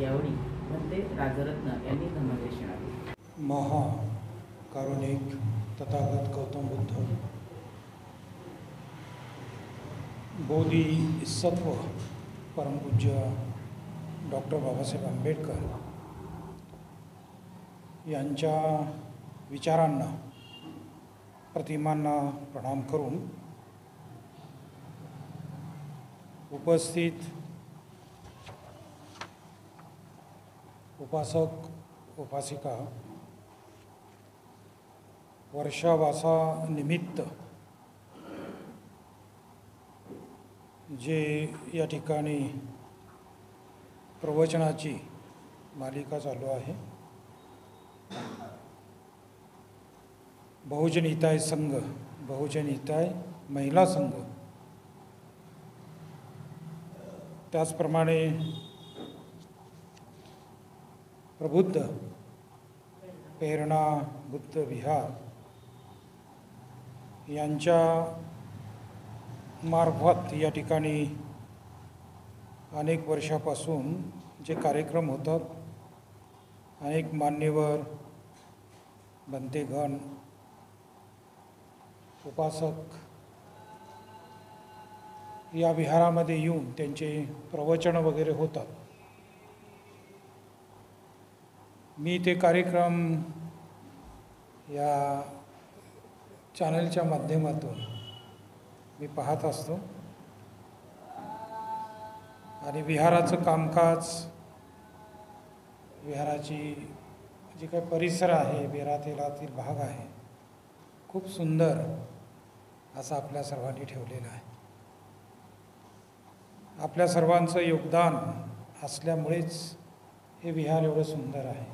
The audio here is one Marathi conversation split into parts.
यावेळी भंते राजरत्न यांनी धम्मदेशन आले. महाकारुणिक तथागत गौतम बुद्ध बोधिसत्व परमपूज्य डॉक्टर बाबासाहेब आंबेडकर यांच्या विचारांना प्रतिमांना प्रणाम करून उपस्थित उपासक उपासिका वर्षावासानिमित्त जे या ठिकाणी प्रवचनाची मालिका चालू आहे, बहुजन हिताय संघ, बहुजन हिताय महिला संघ, त्याचप्रमाणे प्रबुद्ध प्रेरणा बुद्ध विहार यांच्या मार्फत या ठिकाणी अनेक वर्षापासून जे कार्यक्रम होतात, अनेक मान्यवर भंतेगण उपासक या विहारामध्ये येऊन त्यांचे प्रवचन वगैरे होतात. मी ते कार्यक्रम या चॅनलच्या माध्यमातून मी पाहत असतो आणि विहाराचं कामकाज, विहाराची जी काही परिसर आहे, विहारातील भाग आहे, खूप सुंदर असं आपल्या सर्वांनी ठेवलेलं आहे. आपल्या सर्वांचं योगदान असल्यामुळेच हे विहार एवढं सुंदर आहे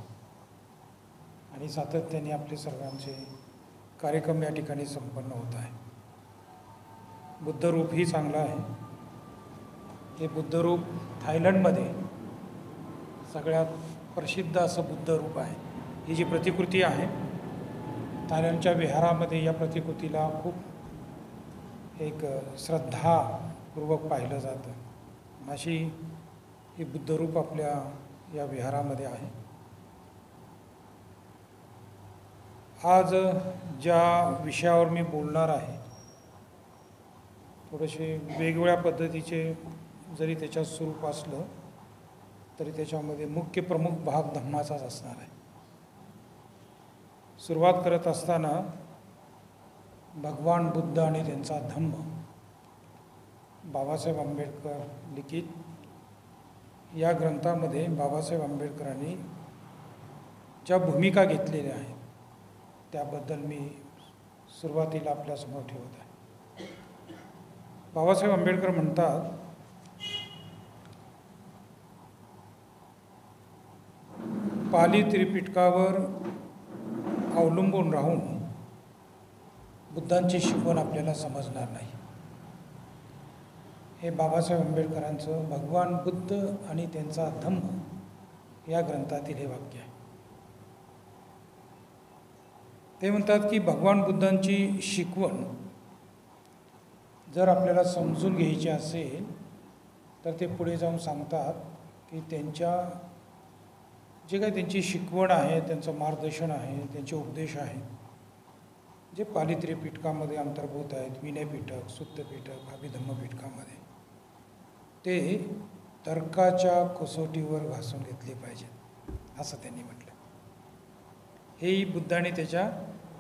आणि सातत्याने आपले सर्वांचे कार्यक्रम या ठिकाणी संपन्न होत आहे. बुद्धरूप ही चांगलं आहे. हे बुद्धरूप थायलंडमध्ये सगळ्यात प्रसिद्ध असं बुद्धरूप आहे. ही जी प्रतिकृती आहे, थायलंडच्या विहारामध्ये या प्रतिकृतीला खूप एक श्रद्धापूर्वक पाहिलं जातं. अशी ही बुद्धरूप आपल्या या विहारामध्ये आहे. आज ज्या विषयावर मी बोलणार आहे, थोडेसे वेगवेगळ्या पद्धतीचे जरी त्याच्यात स्वरूप असलं तरी त्याच्यामध्ये मुख्य प्रमुख भाग धम्माचाच असणार आहे. सुरुवात करत असताना भगवान बुद्ध आणि त्यांचा धम्म, बाबासाहेब आंबेडकर लिखित या ग्रंथामध्ये बाबासाहेब आंबेडकरांनी ज्या भूमिका घेतलेल्या आहेत त्याबद्दल मी सुरुवातीला आपल्यासमोर ठेवत आहे. बाबासाहेब आंबेडकर म्हणतात, पाली त्रिपिटकावर अवलंबून राहून बुद्धांची शिकवण आपल्याला समजणार नाही. हे बाबासाहेब आंबेडकरांचं भगवान बुद्ध आणि त्यांचा धम्म या ग्रंथातील हे वाक्य आहे. ते म्हणतात की भगवान बुद्धांची शिकवण जर आपल्याला समजून घ्यायची असेल तर ते पुढे जाऊन सांगतात की त्यांच्या जे काही त्यांची शिकवण आहे, त्यांचं मार्गदर्शन आहे, त्यांचे उपदेश आहेत, जे पाली त्रिपिटकामध्ये अंतर्भूत आहेत, विनयपिटक, सुत्तपिटक, अभिधम्मपिटकामध्ये, ते तर्काच्या कसोटीवर घासून घेतले पाहिजेत असं त्यांनी म्हटलं. हेही बुद्धाने त्याच्या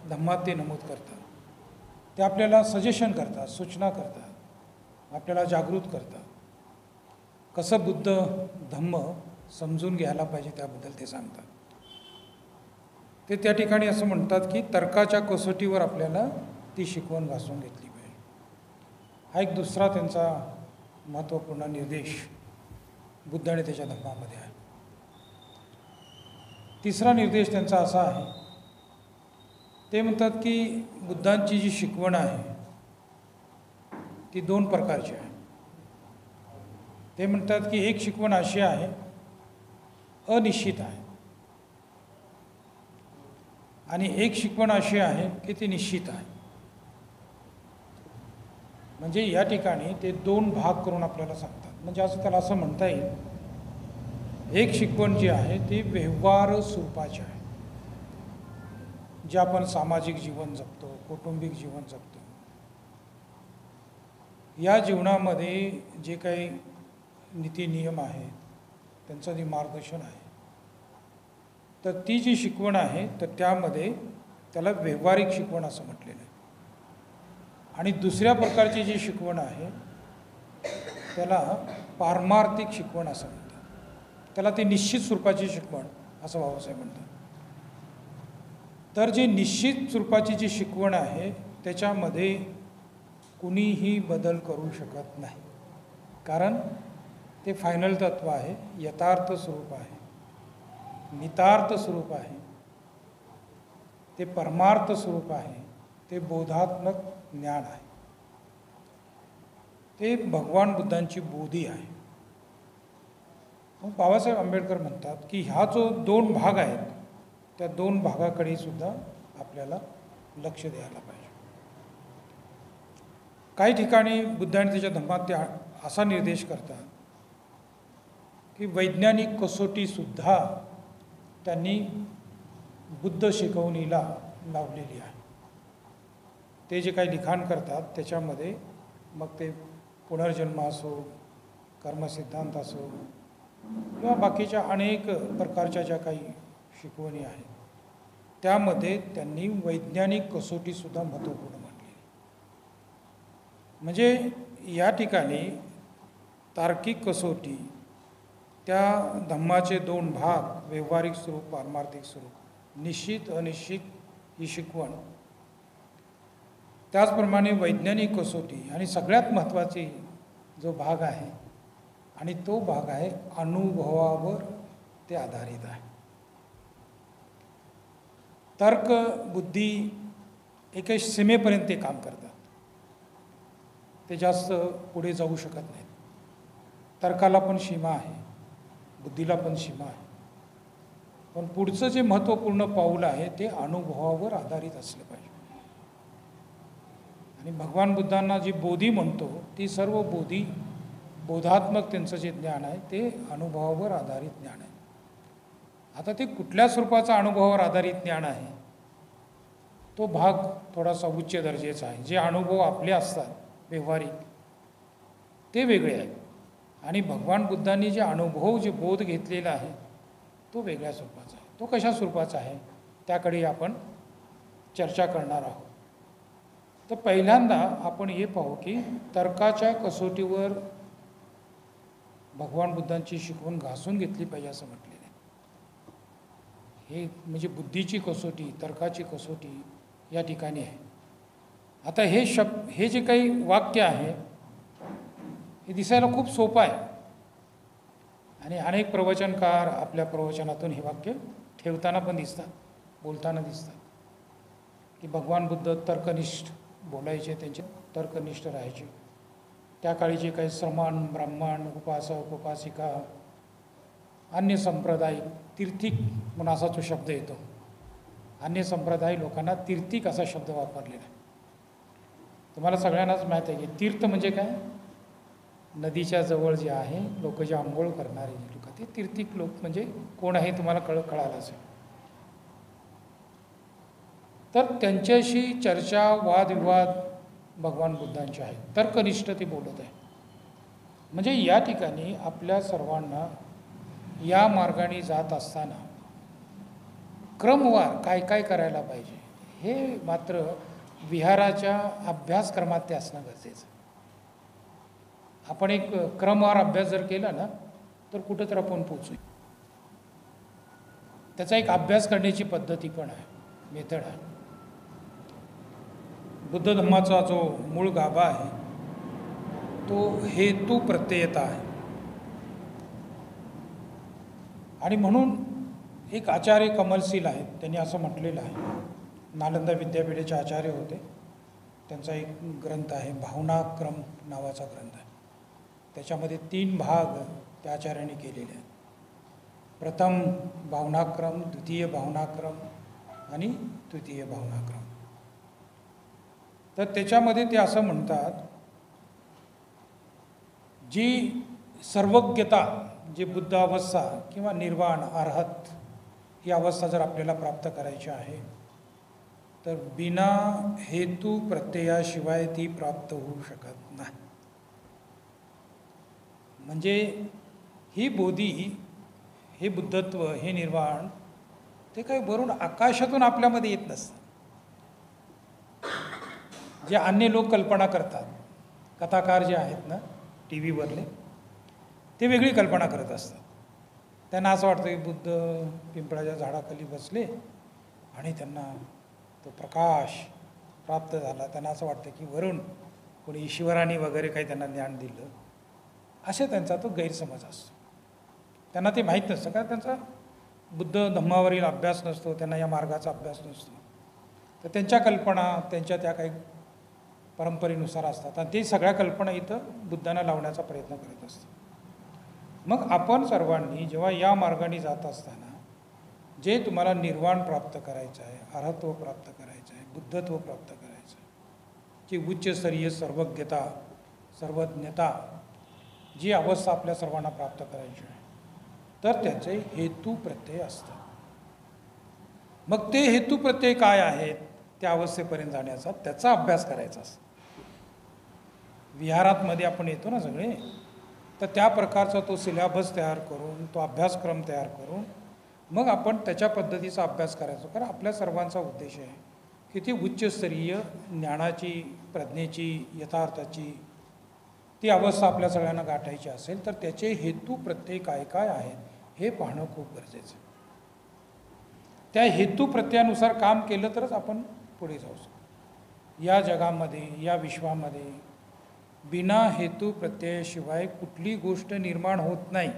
धम्मात ते नमूद करतात. ते आपल्याला सजेशन करतात, सूचना करतात, आपल्याला जागृत करतात. कसं बुद्ध धम्म समजून घ्यायला पाहिजे त्याबद्दल ते सांगतात. ते त्या ठिकाणी असं म्हणतात की तर्काच्या कसोटीवर आपल्याला ती शिकवण घासून घेतली पाहिजे. हा एक दुसरा त्यांचा महत्त्वपूर्ण निर्देश बुद्धाने त्याच्या धम्मामध्ये आहे. तिसरा निर्देश त्यांचा असा आहे, ते म्हणतात की बुद्धांची जी शिकवण आहे ती दोन प्रकारची आहे. ते म्हणतात की एक शिकवण अशी आहे, अनिश्चित आहे, आणि एक शिकवण अशी आहे की ती निश्चित आहे. म्हणजे या ठिकाणी ते दोन भाग करून आपल्याला सांगतात. म्हणजे असं त्याला असं म्हणता येईल एक शिकवण जी आहे ती व्यवहार स्वरूपाची आहे, जे आपण सामाजिक जीवन जगतो, कौटुंबिक जीवन जगतो, या जीवनामध्ये जे काही नीती नियम आहेत त्यांचं जे मार्गदर्शन आहे, तर ती जी शिकवण आहे तर त्यामध्ये त्याला व्यावहारिक शिकवण असं म्हटलेलं आहे. आणि दुसऱ्या प्रकारची जी शिकवण आहे त्याला पारमार्थिक शिकवण असं म्हणतात. त्याला ती निश्चित स्वरूपाची शिकवण असं बाबासाहेब म्हणतात. तर जी निश्चित स्वरूपाची जी शिकवण आहे त्याच्यामध्ये कुणीही बदल करू शकत नाही, कारण ते फायनल तत्व आहे, यथार्थ स्वरूप आहे, नितार्थ स्वरूप आहे, ते परमार्थ स्वरूप आहे, ते बोधात्मक ज्ञान आहे, ते भगवान बुद्धांची बोधी आहे. मग बाबासाहेब आंबेडकर म्हणतात की ह्या जो दोन भाग आहेत त्या दोन भागाकडे सुद्धा आपल्याला लक्ष द्यायला पाहिजे. काही ठिकाणी बुद्धाने त्याच्या धम्मात ते असा निर्देश करतात की वैज्ञानिक कसोटीसुद्धा त्यांनी बुद्ध शिकवणीला लावलेली आहे. ते जे काही लिखाण करतात त्याच्यामध्ये मग ते पुनर्जन्म असो, कर्मसिद्धांत असो किंवा बाकीच्या अनेक प्रकारच्या ज्या काही शिकवणी आहेत त्यामध्ये त्यांनी वैज्ञानिक कसोटीसुद्धा महत्त्वपूर्ण मानली. म्हणजे या ठिकाणी तार्किक कसोटी, त्या धम्माचे दोन भाग, व्यावहारिक स्वरूप, पारमार्थिक स्वरूप, निश्चित अनिश्चित ही शिकवण, त्याचप्रमाणे वैज्ञानिक कसोटी आणि सगळ्यात महत्त्वाची जो भाग आहे आणि तो भाग आहे अनुभवावर ते आधारित आहे. तर्क बुद्धी एका सीमेपर्यंत ते काम करतात, ते जास्त पुढे जाऊ शकत नाहीत. तर्काला पण सीमा आहे, बुद्धीला पण सीमा आहे, पण पुढचं जे महत्त्वपूर्ण पाऊल आहे ते अनुभवावर आधारित असलं पाहिजे. आणि भगवान बुद्धांना जी बोधी म्हणतो ती सर्व बोधी, बोधात्मक त्यांचं जे ज्ञान आहे ते अनुभवावर आधारित ज्ञान आहे. आता ते कुठल्या स्वरूपाचा अनुभवावर आधारित ज्ञान आहे तो भाग थोडासा उच्च दर्जाचा आहे. जे अनुभव आपले असतात व्यावहारिक ते वेगळे आहेत, आणि भगवान बुद्धांनी जे अनुभव, जे बोध घेतलेला आहे तो वेगळ्या स्वरूपाचा आहे. तो कशा स्वरूपाचा आहे त्याकडे आपण चर्चा करणार आहोत. तर पहिल्यांदा आपण हे पाहू की तर्काच्या कसोटीवर भगवान बुद्धांची शिकवण घासून घेतली पाहिजे असं म्हटलेलं आहे. हे म्हणजे बुद्धीची कसोटी, तर्काची कसोटी या ठिकाणी आहे. आता हे जे काही वाक्य आहे हे दिसायला खूप सोपं आहे, आणि अनेक प्रवचनकार आपल्या प्रवचनातून हे वाक्य ठेवताना पण दिसतात, बोलताना दिसतात की भगवान बुद्ध तर्कनिष्ठ बोलायचे, त्यांचे तर्कनिष्ठ राहायचे. त्या काळी जे काही श्रमण, ब्राह्मण, उपासक, उपासिका, अन्य संप्रदाय, तीर्थिक म्हणून असा तो शब्द येतो. अन्य संप्रदाय लोकांना तीर्थिक असा शब्द वापरलेला आहे. तुम्हाला सगळ्यांनाच माहीत आहे की तीर्थ म्हणजे काय? नदीच्या जवळ जे आहे लोक जे आंघोळ करणारे लोक, ते तीर्थिक लोक म्हणजे कोण आहे तुम्हाला कळालं असेल. तर त्यांच्याशी चर्चा, वादविवाद भगवान बुद्धांचे आहेत. तर्कनिष्ठ ते बोलत आहे. म्हणजे या ठिकाणी आपल्या सर्वांना या मार्गाने जात असताना क्रमवार काय काय करायला पाहिजे हे मात्र विहाराच्या अभ्यासक्रमात ते असणं गरजेचं. आपण एक क्रमवार अभ्यास जर केला ना तर कुठं तर आपण पोचू. त्याचा एक अभ्यास करण्याची पद्धती पण आहे, मेथड आहे. बुद्ध धम्माचा जो मूळ गाभा आहे तो हेतू प्रत्ययता आहे. आणि म्हणून एक आचार्य कमलशील आहेत, त्यांनी असं म्हटलेलं आहे, नालंदा विद्यापीठाचे आचार्य होते, त्यांचा एक ग्रंथ आहे भावनाक्रम नावाचा ग्रंथ आहे. त्याच्यामध्ये 3 भाग त्या आचार्यांनी केलेले आहेत. प्रथम भावनाक्रम, द्वितीय भावनाक्रम आणि तृतीय भावनाक्रम. तर त्याच्यामध्ये ते असं म्हणतात, जी सर्वज्ञता जे बुद्ध अवस्था किंवा निर्वाण अरहत ही अवस्था जर आपल्याला प्राप्त करायची आहे तर बिना हेतू प्रत्ययाशिवाय ती प्राप्त होऊ शकत नाही. म्हणजे ही बोधी, हे बुद्धत्व, हे निर्वाण ते काही वरून आकाशातून आपल्यामध्ये येत नसतं. जे अन्य लोक कल्पना करतात, कथाकार जे आहेत ना टी व्हीवरले, ते वेगळी कल्पना करत असतात. त्यांना असं वाटतं की बुद्ध पिंपळाच्या झाडाखाली बसले आणि त्यांना तो प्रकाश प्राप्त झाला. त्यांना असं वाटतं की वरून कोणी ईश्वराने वगैरे काही त्यांना ज्ञान दिलं, असे त्यांचा तो गैरसमज असतो. त्यांना ते माहीत नसतं, कारण त्यांचा बुद्ध धम्मावरील अभ्यास नसतो, त्यांना या मार्गाचा अभ्यास नसतो. तर त्यांच्या कल्पना त्यांच्या त्या काही परंपरेनुसार असतात आणि ते सगळ्या कल्पना इथं बुद्धांना लावण्याचा प्रयत्न करत असतात. मग आपण सर्वांनी जेव्हा या मार्गाने जात असताना जे तुम्हाला निर्वाण प्राप्त करायचं आहे, अरहत्व प्राप्त करायचं आहे, बुद्धत्व प्राप्त करायचं आहे, जी उच्चस्तरीय सर्वज्ञता, सर्वज्ञता, जी अवस्था आपल्या सर्वांना प्राप्त करायची आहे, तर त्याचे हेतू प्रत्यय असतात. मग ते हेतू प्रत्यय काय आहेत त्या अवस्थेपर्यंत जाण्याचा, त्याचा अभ्यास करायचा असतो. विहारातमध्ये आपण येतो ना सगळे, तर त्या प्रकारचा तो सिलेबस तयार करून, तो अभ्यासक्रम तयार करून मग आपण त्याच्या पद्धतीचा अभ्यास करायचो. कारण आपल्या सर्वांचा उद्देश आहे की ती उच्चस्तरीय ज्ञानाची, प्रज्ञेची, यथार्थाची ती अवस्था आपल्या सगळ्यांना गाठायची असेल तर त्याचे हेतू प्रत्यय काय काय आहेत हे पाहणं खूप गरजेचं आहे. त्या हेतू प्रत्ययानुसार काम केलं तरच आपण पुढे जाऊ शकतो. या जगामध्ये, या विश्वामध्ये बिना हेतू प्रत्ययाशिवाय कुठली गोष्ट निर्माण होत नाही.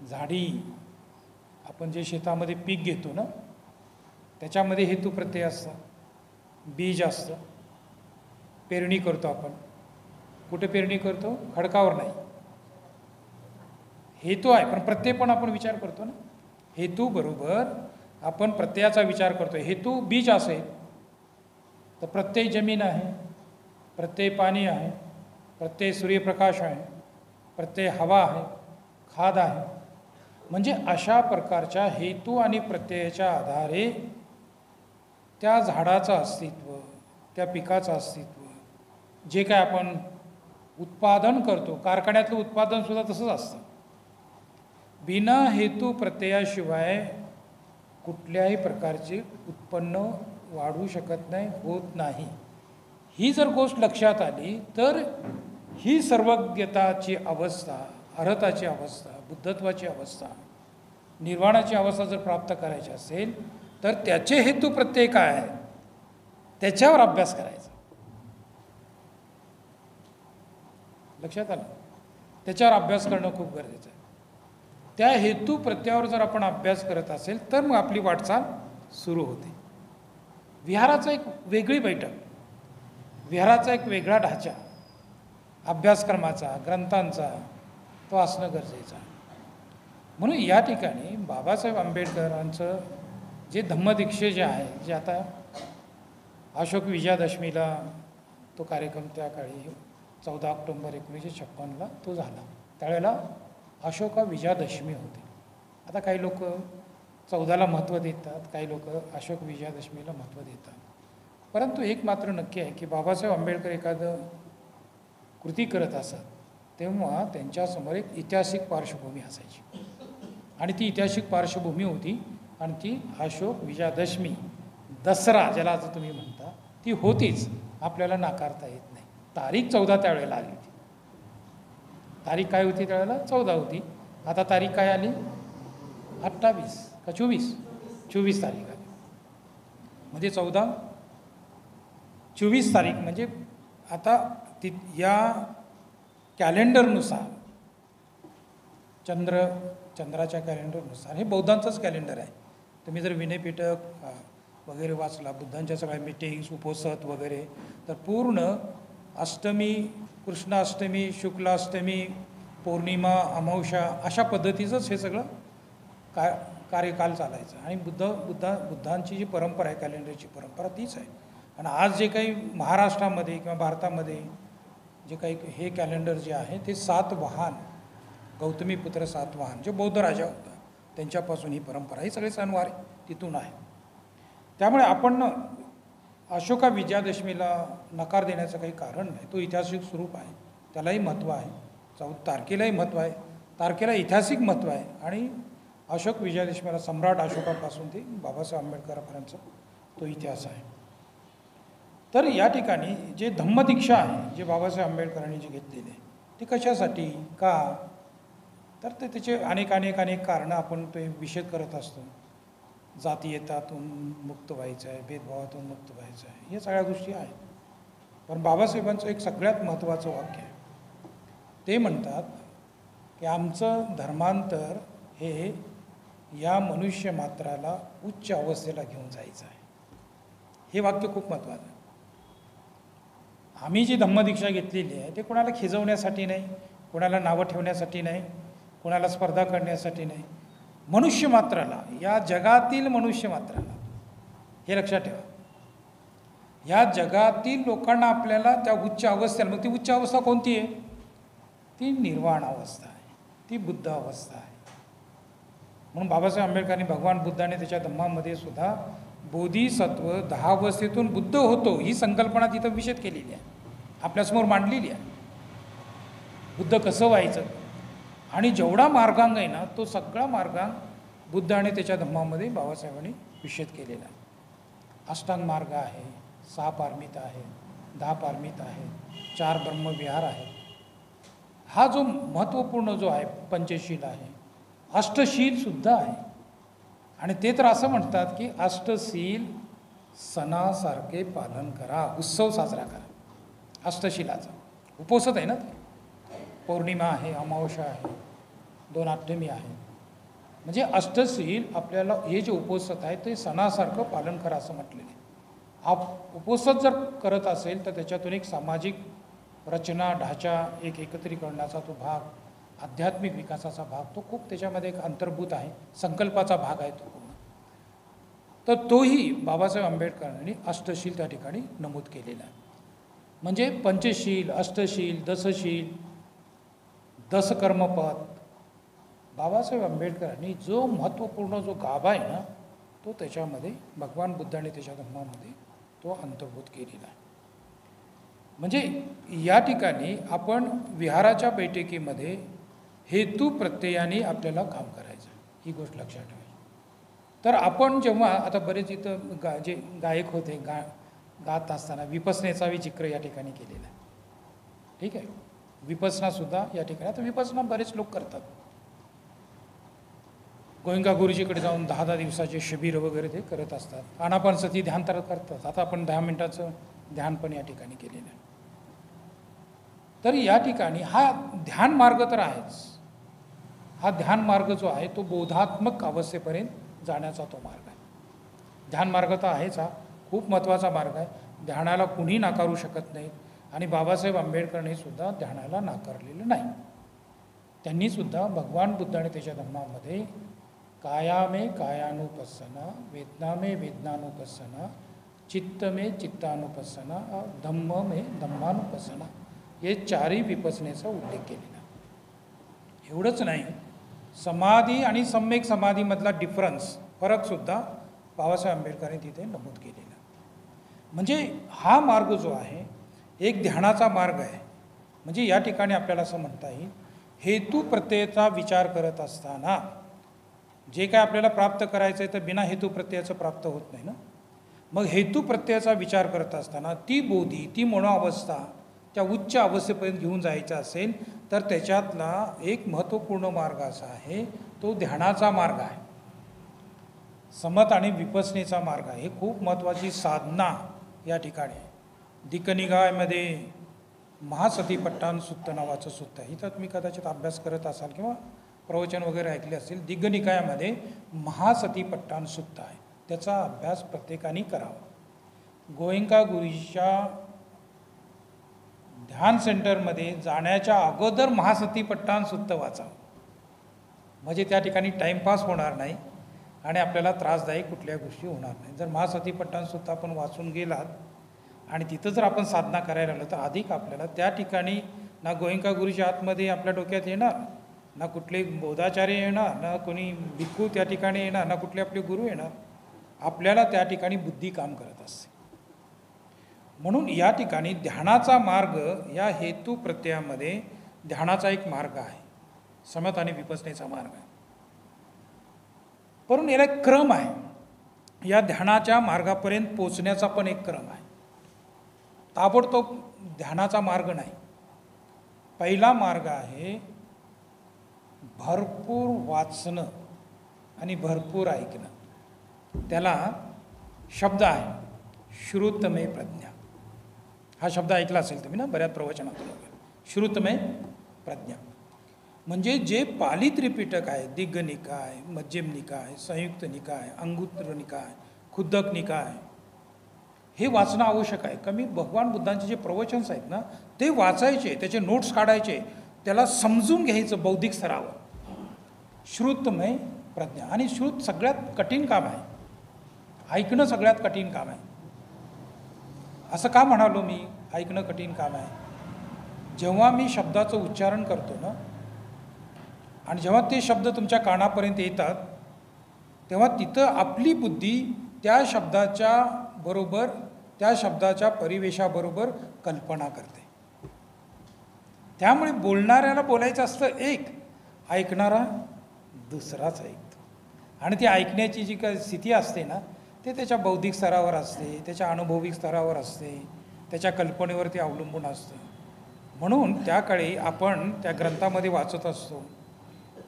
झाडी, आपण जे शेतामध्ये पीक घेतो ना, त्याच्यामध्ये हेतू प्रत्यय असतं, बीज असतं. पेरणी करतो आपण, कुठे पेरणी करतो? खडकावर नाही. हेतू आहे, पण प्रत्यय पण आपण विचार करतो ना. हेतू बरोबर आपण प्रत्ययाचा विचार करतो. हेतू बीज असेल तर प्रत्यय जमीन आहे, प्रत्यय पाणी आहे, प्रत्यय सूर्यप्रकाश आहे, प्रत्यय हवा आहे, खाद आहे. म्हणजे अशा प्रकारच्या हेतू आणि प्रत्ययाच्या आधारे त्या झाडाचं अस्तित्व, त्या पिकाचं अस्तित्व, जे काय आपण उत्पादन करतो, कारखान्यातलं उत्पादनसुद्धा तसंच असतं. बिना हेतू प्रत्ययाशिवाय कुठल्याही प्रकारचे उत्पन्न वाढू शकत नाही, होत नाही. ही जर गोष्ट लक्षात आली तर ही सर्वज्ञताची अवस्था, अरहताची अवस्था, बुद्धत्वाची अवस्था, निर्वाणाची अवस्था जर प्राप्त करायची असेल तर त्याचे हेतू प्रत्यय काय आहे त्याच्यावर अभ्यास करायचा. लक्षात आलं? त्याच्यावर अभ्यास करणं खूप गरजेचं आहे. त्या हेतू प्रत्ययावर जर आपण अभ्यास करत असेल तर मग आपली वाटचाल सुरू होते. विहाराचा एक वेगळी बैठक, विहाराचा एक वेगळा ढाचा, अभ्यासक्रमाचा, ग्रंथांचा तो असणं गरजेचं आहे. म्हणून या ठिकाणी बाबासाहेब आंबेडकरांचं जे धम्मदीक्षे जे आहे, जे आता अशोक विजयादशमीला तो कार्यक्रम त्या काळी 14 ऑक्टोंबर 1956ला तो झाला. त्यावेळेला अशोका विजयादशमी होती. आता काही लोक 14ला महत्त्व देतात, काही लोक अशोक विजयादशमीला महत्त्व देतात. परंतु एक मात्र नक्की आहे की बाबासाहेब आंबेडकर एखादं कृती करत असत तेव्हा त्यांच्यासमोर एक ऐतिहासिक पार्श्वभूमी असायची आणि ती ऐतिहासिक पार्श्वभूमी होती आणि ती अशोक विजयादशमी, दसरा ज्याला आता तुम्ही म्हणता, ती होतीच, आपल्याला नाकारता येत नाही. तारीख 14 त्यावेळेला आली होती. तारीख काय होती त्यावेळेला? 14 होती. आता तारीख काय आली? 28 का 24 तारीख आली. म्हणजे 24 तारीख म्हणजे आता या कॅलेंडरनुसार, चंद्राच्या कॅलेंडरनुसार, हे बौद्धांचंच कॅलेंडर आहे. तुम्ही जर विनयपिटक वगैरे वाचला, बुद्धांच्या सगळ्या मीटिंग्स, उपोसत वगैरे, तर पूर्ण अष्टमी, कृष्णाष्टमी, शुक्लाष्टमी, पौर्णिमा, अमावस्या अशा पद्धतीचंच हे सगळं कार्यकाल चालायचं. आणि बुद्धांची जी परंपरा आहे, कॅलेंडरची परंपरा तीच आहे. आणि आज जे काही महाराष्ट्रामध्ये किंवा भारतामध्ये जे काही हे कॅलेंडर जे आहे ते सातवाहन, गौतमीपुत्र सातवाहन जो बौद्ध राजा होता त्यांच्यापासून ही परंपरा, हे सगळे सणवार तिथून आहे. त्यामुळे आपण अशोका विजयादशमीला नकार देण्याचं काही कारण नाही. तो ऐतिहासिक स्वरूप आहे, त्यालाही महत्त्व आहे. 14 तारखेलाही महत्त्व आहे, तारखेला ऐतिहासिक महत्त्व आहे. आणि अशोक विजयादशमीला सम्राट अशोकापासून ते बाबासाहेब आंबेडकरांपर्यंतचा तो इतिहास आहे. तर या ठिकाणी जे धम्मदीक्षा आहे, जे बाबासाहेब आंबेडकरांनी जे घेतलेले आहे, ते कशासाठी, का, तर ते त्याचे अनेक कारणं आपण ते विषद करत असतो. जातीयतातून मुक्त व्हायचं आहे, भेदभावातून मुक्त व्हायचं आहे, या सगळ्या गोष्टी आहेत. पण बाबासाहेबांचं एक सगळ्यात महत्त्वाचं वाक्य आहे. ते म्हणतात की आमचं धर्मांतर हे या मनुष्य मात्राला उच्च अवस्थेला घेऊन जायचं आहे. हे वाक्य खूप महत्त्वाचं आहे. आम्ही जी धम्मदीक्षा घेतलेली आहे ते कोणाला खिजवण्यासाठी नाही, कोणाला नावं ठेवण्यासाठी नाही, कोणाला स्पर्धा करण्यासाठी नाही. मनुष्य मात्राला, या जगातील मनुष्य मात्राला, हे लक्षात ठेवा, या जगातील लोकांना आपल्याला त्या उच्च अवस्थेला, मग ती उच्च अवस्था कोणती आहे? ती निर्वाण अवस्था आहे, ती बुद्ध अवस्था आहे. म्हणून बाबासाहेब आंबेडकरांनी भगवान बुद्धाने त्याच्या धम्मामध्ये सुद्धा बोधिसत्व 10 अवस्थेतून बुद्ध होतो ही संकल्पना तिथं विशद केलेली आहे, आपल्यासमोर मांडलेली आहे. बुद्ध कसं व्हायचं आणि जेवढा मार्गांग आहे ना, तो सगळा मार्गांग बुद्धाने त्याच्या धम्मामध्ये बाबासाहेबांनी विशद केलेला आहे. अष्टांग मार्ग आहे, 6 पारमिता आहे, 10 पारमिता आहे, 4 ब्रह्मविहार आहे. हा जो महत्त्वपूर्ण जो आहे पंचशील आहे, अष्टशील सुद्धा आहे. आणि ते तर असं म्हणतात की अष्टशील सणासारखे पालन करा, उत्सव साजरा करा. अष्टशिलाचा उपोषित आहे ना, ते पौर्णिमा आहे, अमावस्या आहे, 2 अष्टमी आहे. म्हणजे अष्टशील आपल्याला हे जे उपोषित आहे ते सणासारखं पालन करा असं म्हटलेलं आहे. उपोषित जर करत असेल तर त्याच्यातून एक सामाजिक रचना, ढाचा, एक एकत्रीकरणाचा तो भाग, आध्यात्मिक विकासाचा भाग, तो खूप त्याच्यामध्ये एक अंतर्भूत आहे, संकल्पाचा भाग आहे तो पूर्ण. तर तोही बाबासाहेब आंबेडकरांनी अष्टशील त्या ठिकाणी नमूद केलेला आहे. म्हणजे पंचशील, अष्टशील, दशशील, दशकर्मपद, बाबासाहेब आंबेडकरांनी जो महत्त्वपूर्ण जो गाभा आहे ना, तो त्याच्यामध्ये भगवान बुद्धाने त्याच्या धर्मामध्ये तो अंतर्भूत केलेला आहे. म्हणजे या ठिकाणी आपण विहाराच्या बैठकीमध्ये हेतू प्रत्ययाने आपल्याला काम करायचं, ही गोष्ट लक्षात ठेवायची. तर आपण जेव्हा आता बरेच इथं जे गायक होते गात असताना विपसनेचाही जिक्र या ठिकाणी केलेला आहे. ठीक आहे, विपसनासुद्धा या ठिकाणी, आता विपसना बरेच लोक करतात. गोयंका गुरुजीकडे जाऊन 10 दिवसाचे शिबिर वगैरे ते करत असतात. आनापानसती ध्यान तर करतात. आता आपण 10 मिनिटाचं ध्यान पण या ठिकाणी केलेलं आहे. तर या ठिकाणी हा ध्यान मार्ग तर आहेच. हा ध्यान मार्ग जो आहे तो बोधात्मक अवस्थेपर्यंत जाण्याचा तो मार्ग आहे. ध्यान मार्ग तर आहेच, हा खूप महत्त्वाचा मार्ग आहे. ध्यानाला कुणी नाकारू शकत नाही. आणि बाबासाहेब आंबेडकरांनी सुद्धा ध्यानाला नाकारलेलं नाही. त्यांनी सुद्धा भगवान बुद्धाने त्याच्या धर्मामध्ये कायामे कायानुपස්සना, वेदनामे वेदनानुपස්සना, चित्तमे चित्तानुपස්සना, धम्ममे धम्मानुपස්සना, हे 4ही विपसनेचा उल्लेख केलेला. एवढंच नाही, समाधी आणि सम्यक समाधीमधला फरकसुद्धा बाबासाहेब आंबेडकरांनी तिथे नमूद केलेला. म्हणजे हा मार्ग जो आहे एक ध्यानाचा मार्ग आहे. म्हणजे या ठिकाणी आपल्याला असं म्हणता येईल, हेतू प्रत्ययाचा विचार करत असताना जे काय आपल्याला प्राप्त करायचं आहे तर बिना हेतू प्रत्ययाचं प्राप्त होत नाही ना. मग हेतू प्रत्ययाचा विचार करत असताना ती बोधी, ती मनोअवस्था त्या उच्च अवस्थेपर्यंत घेऊन जायचं असेल तर त्याच्यातला एक महत्त्वपूर्ण मार्ग असा आहे, तो ध्यानाचा मार्ग आहे, समत आणि विपसनेचा मार्ग आहे. हे खूप महत्त्वाची साधना या ठिकाणी आहे. दिक्कनिकायमध्ये महासतीपट्टान सुत्त नावाचं सुत्त आहे. इथं तुम्ही कदाचित अभ्यास करत असाल किंवा प्रवचन वगैरे ऐकले असतील. दिग्गनिकायामध्ये महासतीपट्टान सुत्त आहे, त्याचा अभ्यास प्रत्येकाने करावा. गोयंका गुरुजीच्या ध्यान सेंटरमध्ये जाण्याच्या अगोदर महासतीपट्टान सुत्त वाचावं, म्हणजे त्या ठिकाणी टाईमपास होणार नाही आणि आपल्याला त्रासदायक कुठल्या गोष्टी होणार नाही. जर महासतीपट्टान सुत्त आपण वाचून गेलात आणि तिथं जर आपण साधना करायला लागलो तर अधिक आपल्याला त्या ठिकाणी ना गोयंका गुरुच्या आतमध्ये आपल्या डोक्यात येणार, ना कुठले बोधाचार्य येणार, ना कोणी भिक्खू त्या ठिकाणी येणार, ना कुठले आपले गुरु येणार. आपल्याला त्या ठिकाणी बुद्धी काम करत असते. म्हणून या ठिकाणी ध्यानाचा मार्ग, या हेतू प्रत्ययामध्ये ध्यानाचा एक मार्ग आहे, समत आणि विपसनेचा मार्ग आहे. परंतु याला एक क्रम आहे. या ध्यानाच्या मार्गापर्यंत पोचण्याचा पण एक क्रम आहे. ताबडतोब ध्यानाचा मार्ग नाही. पहिला मार्ग आहे भरपूर वाचणं आणि भरपूर ऐकणं. त्याला शब्द आहे श्रुतमय प्रज्ञा. हा शब्द ऐकला असेल तुम्ही ना बऱ्याच प्रवचनात. श्रुतमय प्रज्ञा म्हणजे जे पाली त्रिपिटक आहे, दिग्ग निकाय, मध्यम निकाय, संयुक्त निकाय, अंगुत्र निकाय, खुद्दक निकाय, हे वाचणं आवश्यक आहे. कमी भगवान बुद्धांचे जे प्रवचन्स आहेत ना ते वाचायचे, त्याचे नोट्स काढायचे, त्याला समजून घ्यायचं बौद्धिक स्तरावर. श्रुतमय प्रज्ञा. आणि श्रुत सगळ्यात कठीण काम आहे. ऐकणं सगळ्यात कठीण काम आहे. असं का म्हणालो मी ऐकणं कठीण काम आहे? जेव्हा मी शब्दाचं उच्चारण करतो ना आणि जेव्हा ते शब्द तुमच्या कानापर्यंत येतात तेव्हा तिथं आपली बुद्धी त्या शब्दाच्या बरोबर, त्या शब्दाच्या परिवेशाबरोबर कल्पना करते. त्यामुळे बोलणाऱ्याला बोलायचं असतं एक, ऐकणारा दुसराच ऐकतो. आणि ती ऐकण्याची जी काही स्थिती असते ना ते त्याच्या बौद्धिक स्तरावर असते, त्याच्या अनुभविक स्तरावर असते, त्याच्या कल्पनेवरती अवलंबून असते. म्हणून त्याकाळी आपण त्या ग्रंथामध्ये वाचत असतो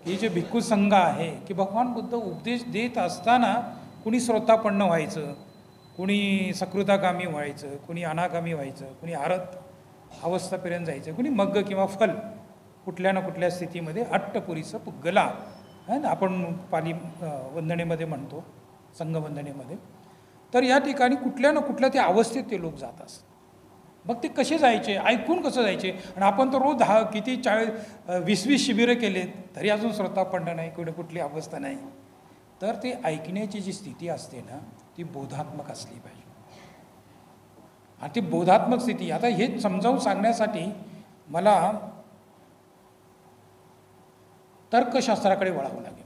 की जे भिक्खू संघ आहे की भगवान बुद्ध उपदेश देत असताना कुणी श्रोतापन्न व्हायचं, कुणी सकृतागामी व्हायचं, कुणी अनागामी व्हायचं, कुणी आरत अवस्थापर्यंत जायचं, कुणी मग्ग किंवा फल कुठल्या ना कुठल्या स्थितीमध्ये अट्टपुरीचं पुग्गला आपण पाली वंदनेमध्ये म्हणतो, संघवंदनेमध्ये. तर या ठिकाणी कुठल्या ना कुठल्या त्या अवस्थेत ते लोक जात असतात. मग ते कसे जायचे, ऐकून कसं जायचे? आणि आपण तर रोज 10 किती 20-20 शिबिरं केलेत तरी अजून श्रोतापन्न नाही, कुठली अवस्था नाही. तर ते ऐकण्याची जी स्थिती असते ना ती बोधात्मक असली पाहिजे. आणि ती बोधात्मक स्थिती आता हे समजावून सांगण्यासाठी मला तर्कशास्त्राकडे वळावं लागेल.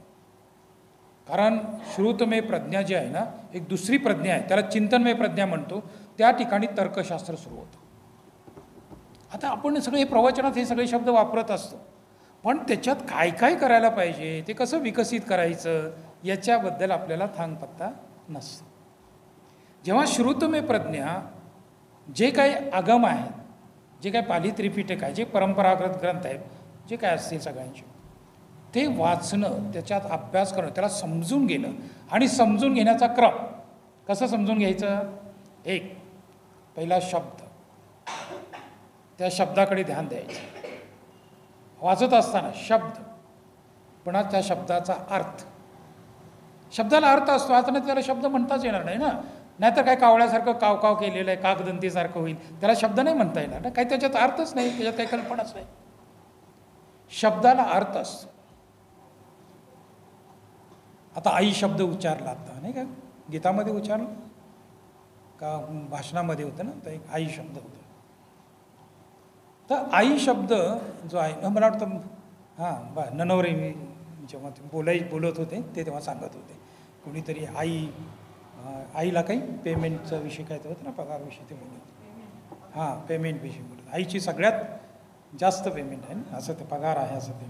कारण श्रुतमय प्रज्ञा जी आहे ना एक दुसरी प्रज्ञा आहे, त्याला चिंतनमय प्रज्ञा म्हणतो. त्या ठिकाणी तर्कशास्त्र सुरू होतं. आता आपण सगळे प्रवचनात हे सगळे शब्द वापरत असतो, पण त्याच्यात काय काय करायला पाहिजे, ते कसं विकसित करायचं याच्याबद्दल आपल्याला थांगपत्ता नसतो. जेव्हा श्रुतमय प्रज्ञा जे काही आगम आहेत, जे काही पाली त्रिपिटक आहे, जे परंपरागत ग्रंथ आहेत, जे काय असतील सगळ्यांचे, ते वाचणं, त्याच्यात अभ्यास करणं, त्याला समजून घेणं. आणि समजून घेण्याचा क्रम कसं समजून घ्यायचं? एक, पहिला शब्द, त्या शब्दाकडे ध्यान द्यायचं. वाचत असताना शब्द, पुन्हा त्या शब्दाचा अर्थ. शब्दाला अर्थ असतो, आता नाही त्याला शब्द म्हणताच येणार नाही ना. नाहीतर काय कावळ्यासारखं कावकाव केलेलं आहे, काकदंतीसारखं होईल, त्याला शब्द नाही म्हणता येणार ना. काही त्याच्यात अर्थच नाही, त्याच्यात काही कल्पनाच नाही. शब्दाला अर्थ असतो. आता आई शब्द उच्चारला आता नाही का, गीतामध्ये उच्चारलं का भाषणामध्ये होतं ना, तर एक आई शब्द होता. तर आई शब्द जो आहे, मला वाटतं ननवरे मी जेव्हा ते बोलत होते ते तेव्हा सांगत होते, कोणीतरी आईला काही पेमेंटचा विषय काय होतं ना, पगारविषयी ते बोलत. पेमेंटविषयी बोलत. आईची सगळ्यात जास्त पेमेंट आहे ना, असं ते पगार आहे असं ते.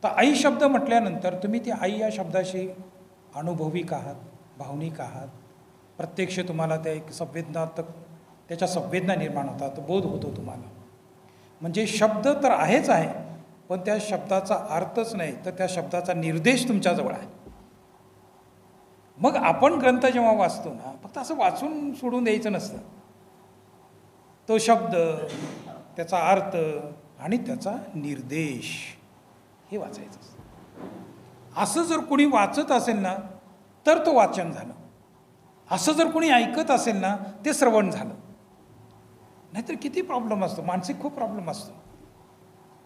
तर आई शब्द म्हटल्यानंतर तुम्ही ती आई या शब्दाशी अनुभविक आहात, भावनिक आहात. प्रत्यक्ष तुम्हाला त्या एक संवेदनात्मक त्याच्या संवेदना निर्माण होतात, बोध होतो तुम्हाला. म्हणजे शब्द तर आहेच आहे, पण त्या शब्दाचा अर्थच नाही, तर त्या शब्दाचा निर्देश तुमच्याजवळ आहे. मग आपण ग्रंथ जेव्हा वाचतो ना, फक्त असं वाचून सोडून द्यायचं नसतं. तो शब्द, त्याचा अर्थ आणि त्याचा निर्देश हे वाचायचं असतं. असं जर कोणी वाचत असेल ना तर तो वाचन झालं. असं जर कोणी ऐकत असेल ना ते श्रवण झालं. नाहीतर किती प्रॉब्लेम असतो, मानसिक खूप प्रॉब्लेम असतो.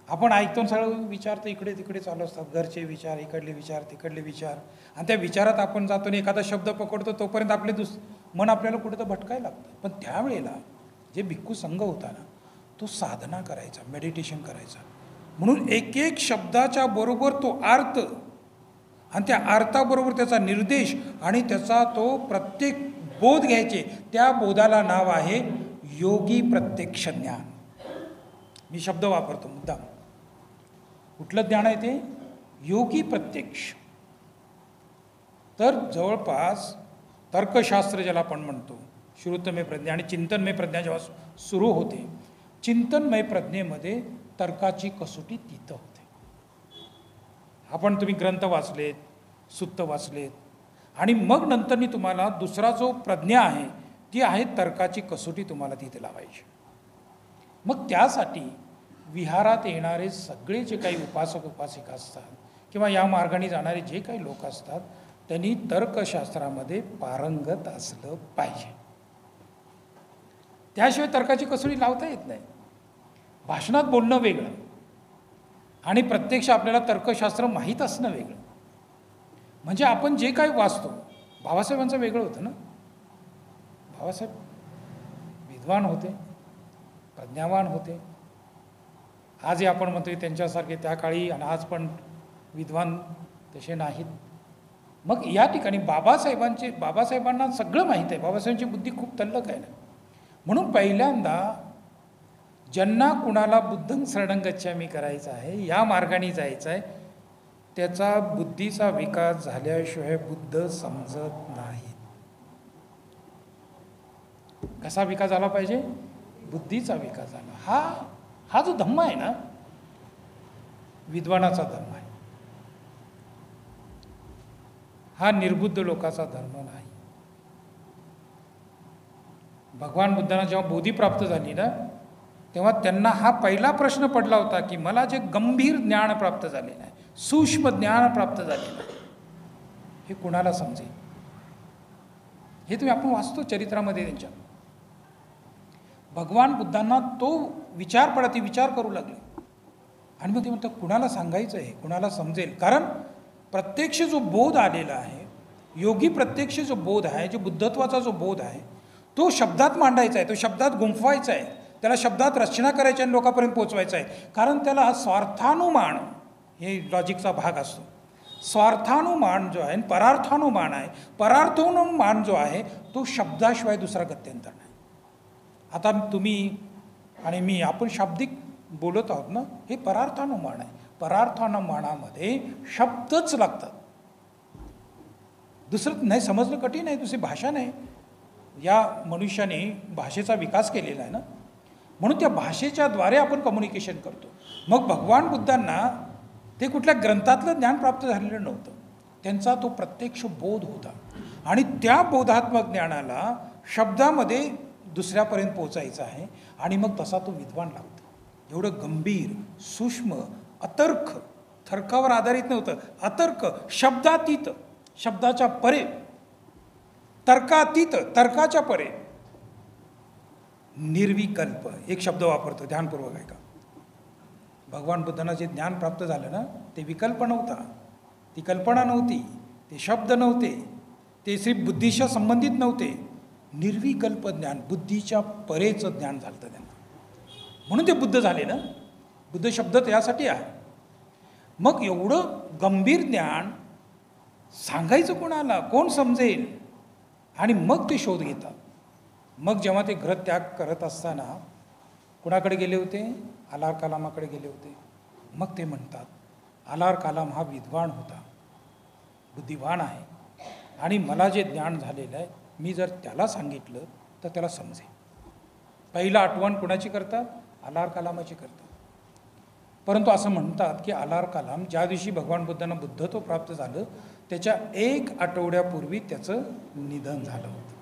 आपण ऐकतो सगळं विचार तर इकडे तिकडे चालू असतात, घरचे विचार, इकडले विचार, तिकडले विचार. आणि त्या विचारात आपण जातो आणि एखादा शब्द पकडतो, तोपर्यंत आपले मन आपल्याला कुठं तर भटकायला लागतं. पण त्यावेळेला जे भिक्खू संघ होता ना, तो साधना करायचा, मेडिटेशन करायचा. म्हणून एक एक शब्दाच्या बरोबर तो अर्थ आणि त्या अर्थाबरोबर त्याचा निर्देश आणि त्याचा तो प्रत्येक बोध घ्यायचे. त्या बोधाला नाव आहे योगी प्रत्यक्ष ज्ञान. मी शब्द वापरतो मुद्दाम. कुठलं ज्ञान आहे ते? योगी प्रत्यक्ष. तर जवळपास तर्कशास्त्र ज्याला आपण म्हणतो, श्रुतमय प्रज्ञा आणि चिंतनमय प्रज्ञा जेव्हा सुरू होते, चिंतनमय प्रज्ञेमध्ये तर्काची कसोटी तिथं होते. तुम्ही ग्रंथ वाचलेत, सुत्त वाचलेत, आणि मग नंतरनी तुम्हाला दुसरा जो प्रज्ञा आहे ती आहे तर्काची कसोटी तुम्हाला तिथे लावायची. मग त्यासाठी विहारात येणारे सगळे जे काही उपासक उपासिका असतात किंवा या मार्गाने जाणारे जे काही लोक असतात त्यांनी तर्कशास्त्रामध्ये पारंगत असलं पाहिजे. त्याशिवाय तर्काची कसोटी लावता येत नाही. भाषणात बोलणं वेगळं आणि प्रत्यक्ष आपल्याला तर्कशास्त्र माहीत असणं वेगळं. म्हणजे आपण जे काही वाचतो, बाबासाहेबांचं वेगळं होतं ना. बाबासाहेब विद्वान होते, प्रज्ञावान होते. आजही आपण म्हणतो त्यांच्यासारखे त्या काळी आणि आज पण विद्वान तसे नाहीत. मग या ठिकाणी बाबासाहेबांना सगळं माहीत आहे. बाबासाहेबांची बुद्धी खूप तल्लक आहे ना. म्हणून पहिल्यांदा ज्यांना कुणाला बुद्धं शरणं गच्छामी करायचं आहे, या मार्गाने जायचं आहे, त्याचा बुद्धीचा विकास झाल्याशिवाय बुद्ध समजत नाही. कसा विकास झाला पाहिजे? बुद्धीचा विकास झाला. हा जो धम्म आहे ना, विद्वानाचा धर्म आहे. हा निर्बुद्ध लोकांचा धर्म नाही. भगवान बुद्धांना जेव्हा बोधी प्राप्त झाली ना, तेव्हा त्यांना हा पहिला प्रश्न पडला होता की मला जे गंभीर ज्ञान प्राप्त झालेलं आहे, सूक्ष्म ज्ञान प्राप्त झालेलं आहे, हे कुणाला समजेल? हे तुम्ही आपण वाचतो चरित्रामध्ये त्यांच्या. भगवान बुद्धांना तो विचार करू लागले. आणि मग ते म्हणतात कुणाला सांगायचं आहे, कुणाला समजेल? कारण प्रत्यक्ष जो बोध आलेला आहे, योगी प्रत्यक्ष जो बोध आहे, जो बुद्धत्वाचा जो बोध आहे, तो शब्दात मांडायचा आहे, तो शब्दात गुंफवायचा आहे, त्याला शब्दात रचना करायची आणि लोकांपर्यंत पोचवायचा आहे. कारण त्याला स्वार्थानुमान हे लॉजिकचा भाग असतो. स्वार्थानुमान जो आहे, परार्थानुमान आहे. परार्थानुमान जो आहे तो शब्दाशिवाय दुसरा गत्यंतर नाही. आता तुम्ही आणि मी आपण शाब्दिक बोलत आहोत ना, हे परार्थानुमान आहे. परार्थानुमानामध्ये शब्दच लागतात, दुसरं नाही. समजणं कठीण आहे, दुसरी भाषा नाही. या मनुष्याने भाषेचा विकास केलेला आहे ना, म्हणून त्या भाषेच्या द्वारे आपण कम्युनिकेशन करतो. मग भगवान बुद्धांना ते कुठल्या ग्रंथातलं ज्ञान प्राप्त झालेलं नव्हतं. त्यांचा तो प्रत्यक्ष बोध होता आणि त्या बोधात्मक ज्ञानाला शब्दामध्ये दुसऱ्यापर्यंत पोचायचं आहे. आणि मग तसा तो विद्वान लागतो. एवढं गंभीर, सूक्ष्म, अतर्क, तर्कावर आधारित नव्हतं, अतर्क, शब्दातीत, शब्दाच्या परे, तर्कातीत, तर्काच्या परे, निर्विकल्प. एक शब्द वापरतो, ध्यानपूर्वक ऐका. भगवान बुद्धांना जे ज्ञान प्राप्त झालं ना, ते विकल्प नव्हता, ती कल्पना नव्हती, ते शब्द नव्हते, ते सिर्फ बुद्धीशी संबंधित नव्हते. निर्विकल्प ज्ञान, बुद्धीच्या परेचं ज्ञान झालं त्यांना. म्हणून ते बुद्ध झाले ना. बुद्ध शब्द त्यासाठी आहे. मग एवढं गंभीर ज्ञान सांगायचं कोणाला, कोण समजेल? आणि मग ते शोध घेतात. मग जेव्हा ते ग्रह त्याग करत असताना कुणाकडे गेले होते? अलार कलामाकडे गेले होते. मग ते म्हणतात अलार कलाम हा विद्वान होता, बुद्धिवान आहे, आणि मला जे ज्ञान झालेलं आहे मी जर त्याला सांगितलं तर त्याला समजेल. पहिला आठवण कुणाची करतात? अलार कलामाची करतात. परंतु असं म्हणतात की अलार कलाम ज्या दिवशी भगवान बुद्धांना बुद्धत्व प्राप्त झालं त्याच्या 1 आठवड्यापूर्वी त्याचं निधन झालं होतं.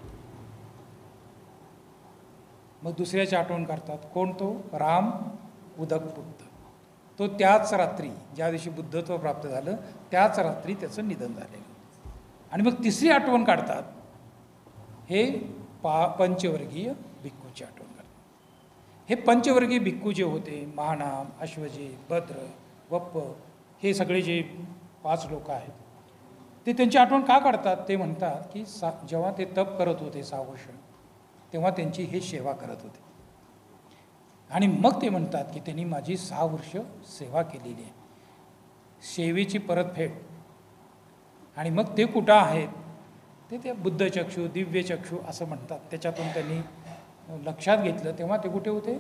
मग दुसऱ्याची आठवण करतात. कोण तो? राम उदक बुद्ध. तो त्याच रात्री, ज्या दिवशी बुद्धत्व प्राप्त झालं त्याच रात्री त्याचं निधन झालेलं. आणि मग तिसरी आठवण काढतात, हे पंचवर्गीय भिक्खूची आठवण करतात. हे पंचवर्गीय भिक्खू जे होते, महानाम, अश्वजित, भद्र, वप्प, हे सगळे जे 5 लोक आहेत, ते त्यांची आठवण का काढतात? ते म्हणतात की जेव्हा ते तप करत होते 6 वर्ष, तेव्हा त्यांची हे सेवा करत होते. आणि मग ते म्हणतात की त्यांनी माझी 6 वर्ष सेवा केलेली आहे, सेवेची परतफेड. आणि मग ते कुठं आहेत ते बुद्धचक्षु, दिव्यचक्षु असं म्हणतात. त्याच्यातून त्यांनी लक्षात घेतलं तेव्हा ते कुठे होते?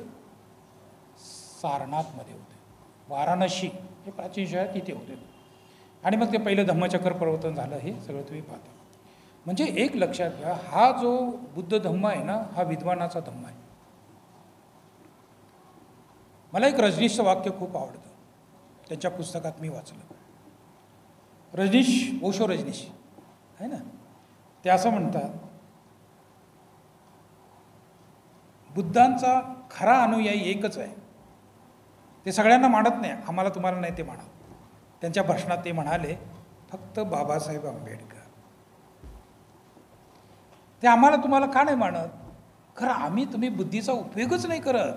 सारनाथमध्ये होते. वाराणसी हे प्राचीन शहर, तिथे होते. आणि मग ते पहिलं धम्मचक्र प्रवर्तन झालं, हे सगळं तुम्ही पाहता. म्हणजे एक लक्षात घ्या, हा जो बुद्ध धम्म आहे ना, हा विद्वानाचा धम्म आहे. मला एक रजनीशचं वाक्य खूप आवडतं, त्यांच्या पुस्तकात मी वाचलं. रजनीश, ओशो रजनीश आहे ना, ते असं म्हणतात, बुद्धांचा खरा अनुयायी एकच आहे. ते सगळ्यांना मानत नाही, आम्हाला तुम्हाला नाही ते मानत. त्यांच्या भाषणात ते म्हणाले, फक्त बाबासाहेब आंबेडकर. ते आम्हाला तुम्हाला का नाही मानत? खरं आम्ही तुम्ही बुद्धीचा उपयोगच नाही करत.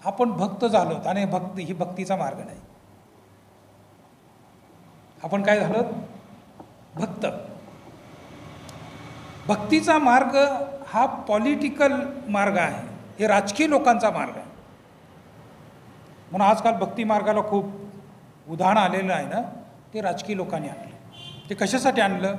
आपण भक्त झालोत आणि भक्ती ही भक्तीचा मार्ग नाही. आपण काय झालो? भक्त. भक्तीचा मार्ग हा पॉलिटिकल मार्ग आहे, हे राजकीय लोकांचा मार्ग आहे. म्हणून आजकाल भक्ती मार्गाला खूप उदाहरण आलेलं आहे ना, ते राजकीय लोकांनी आणलं. ते कशासाठी आणलं?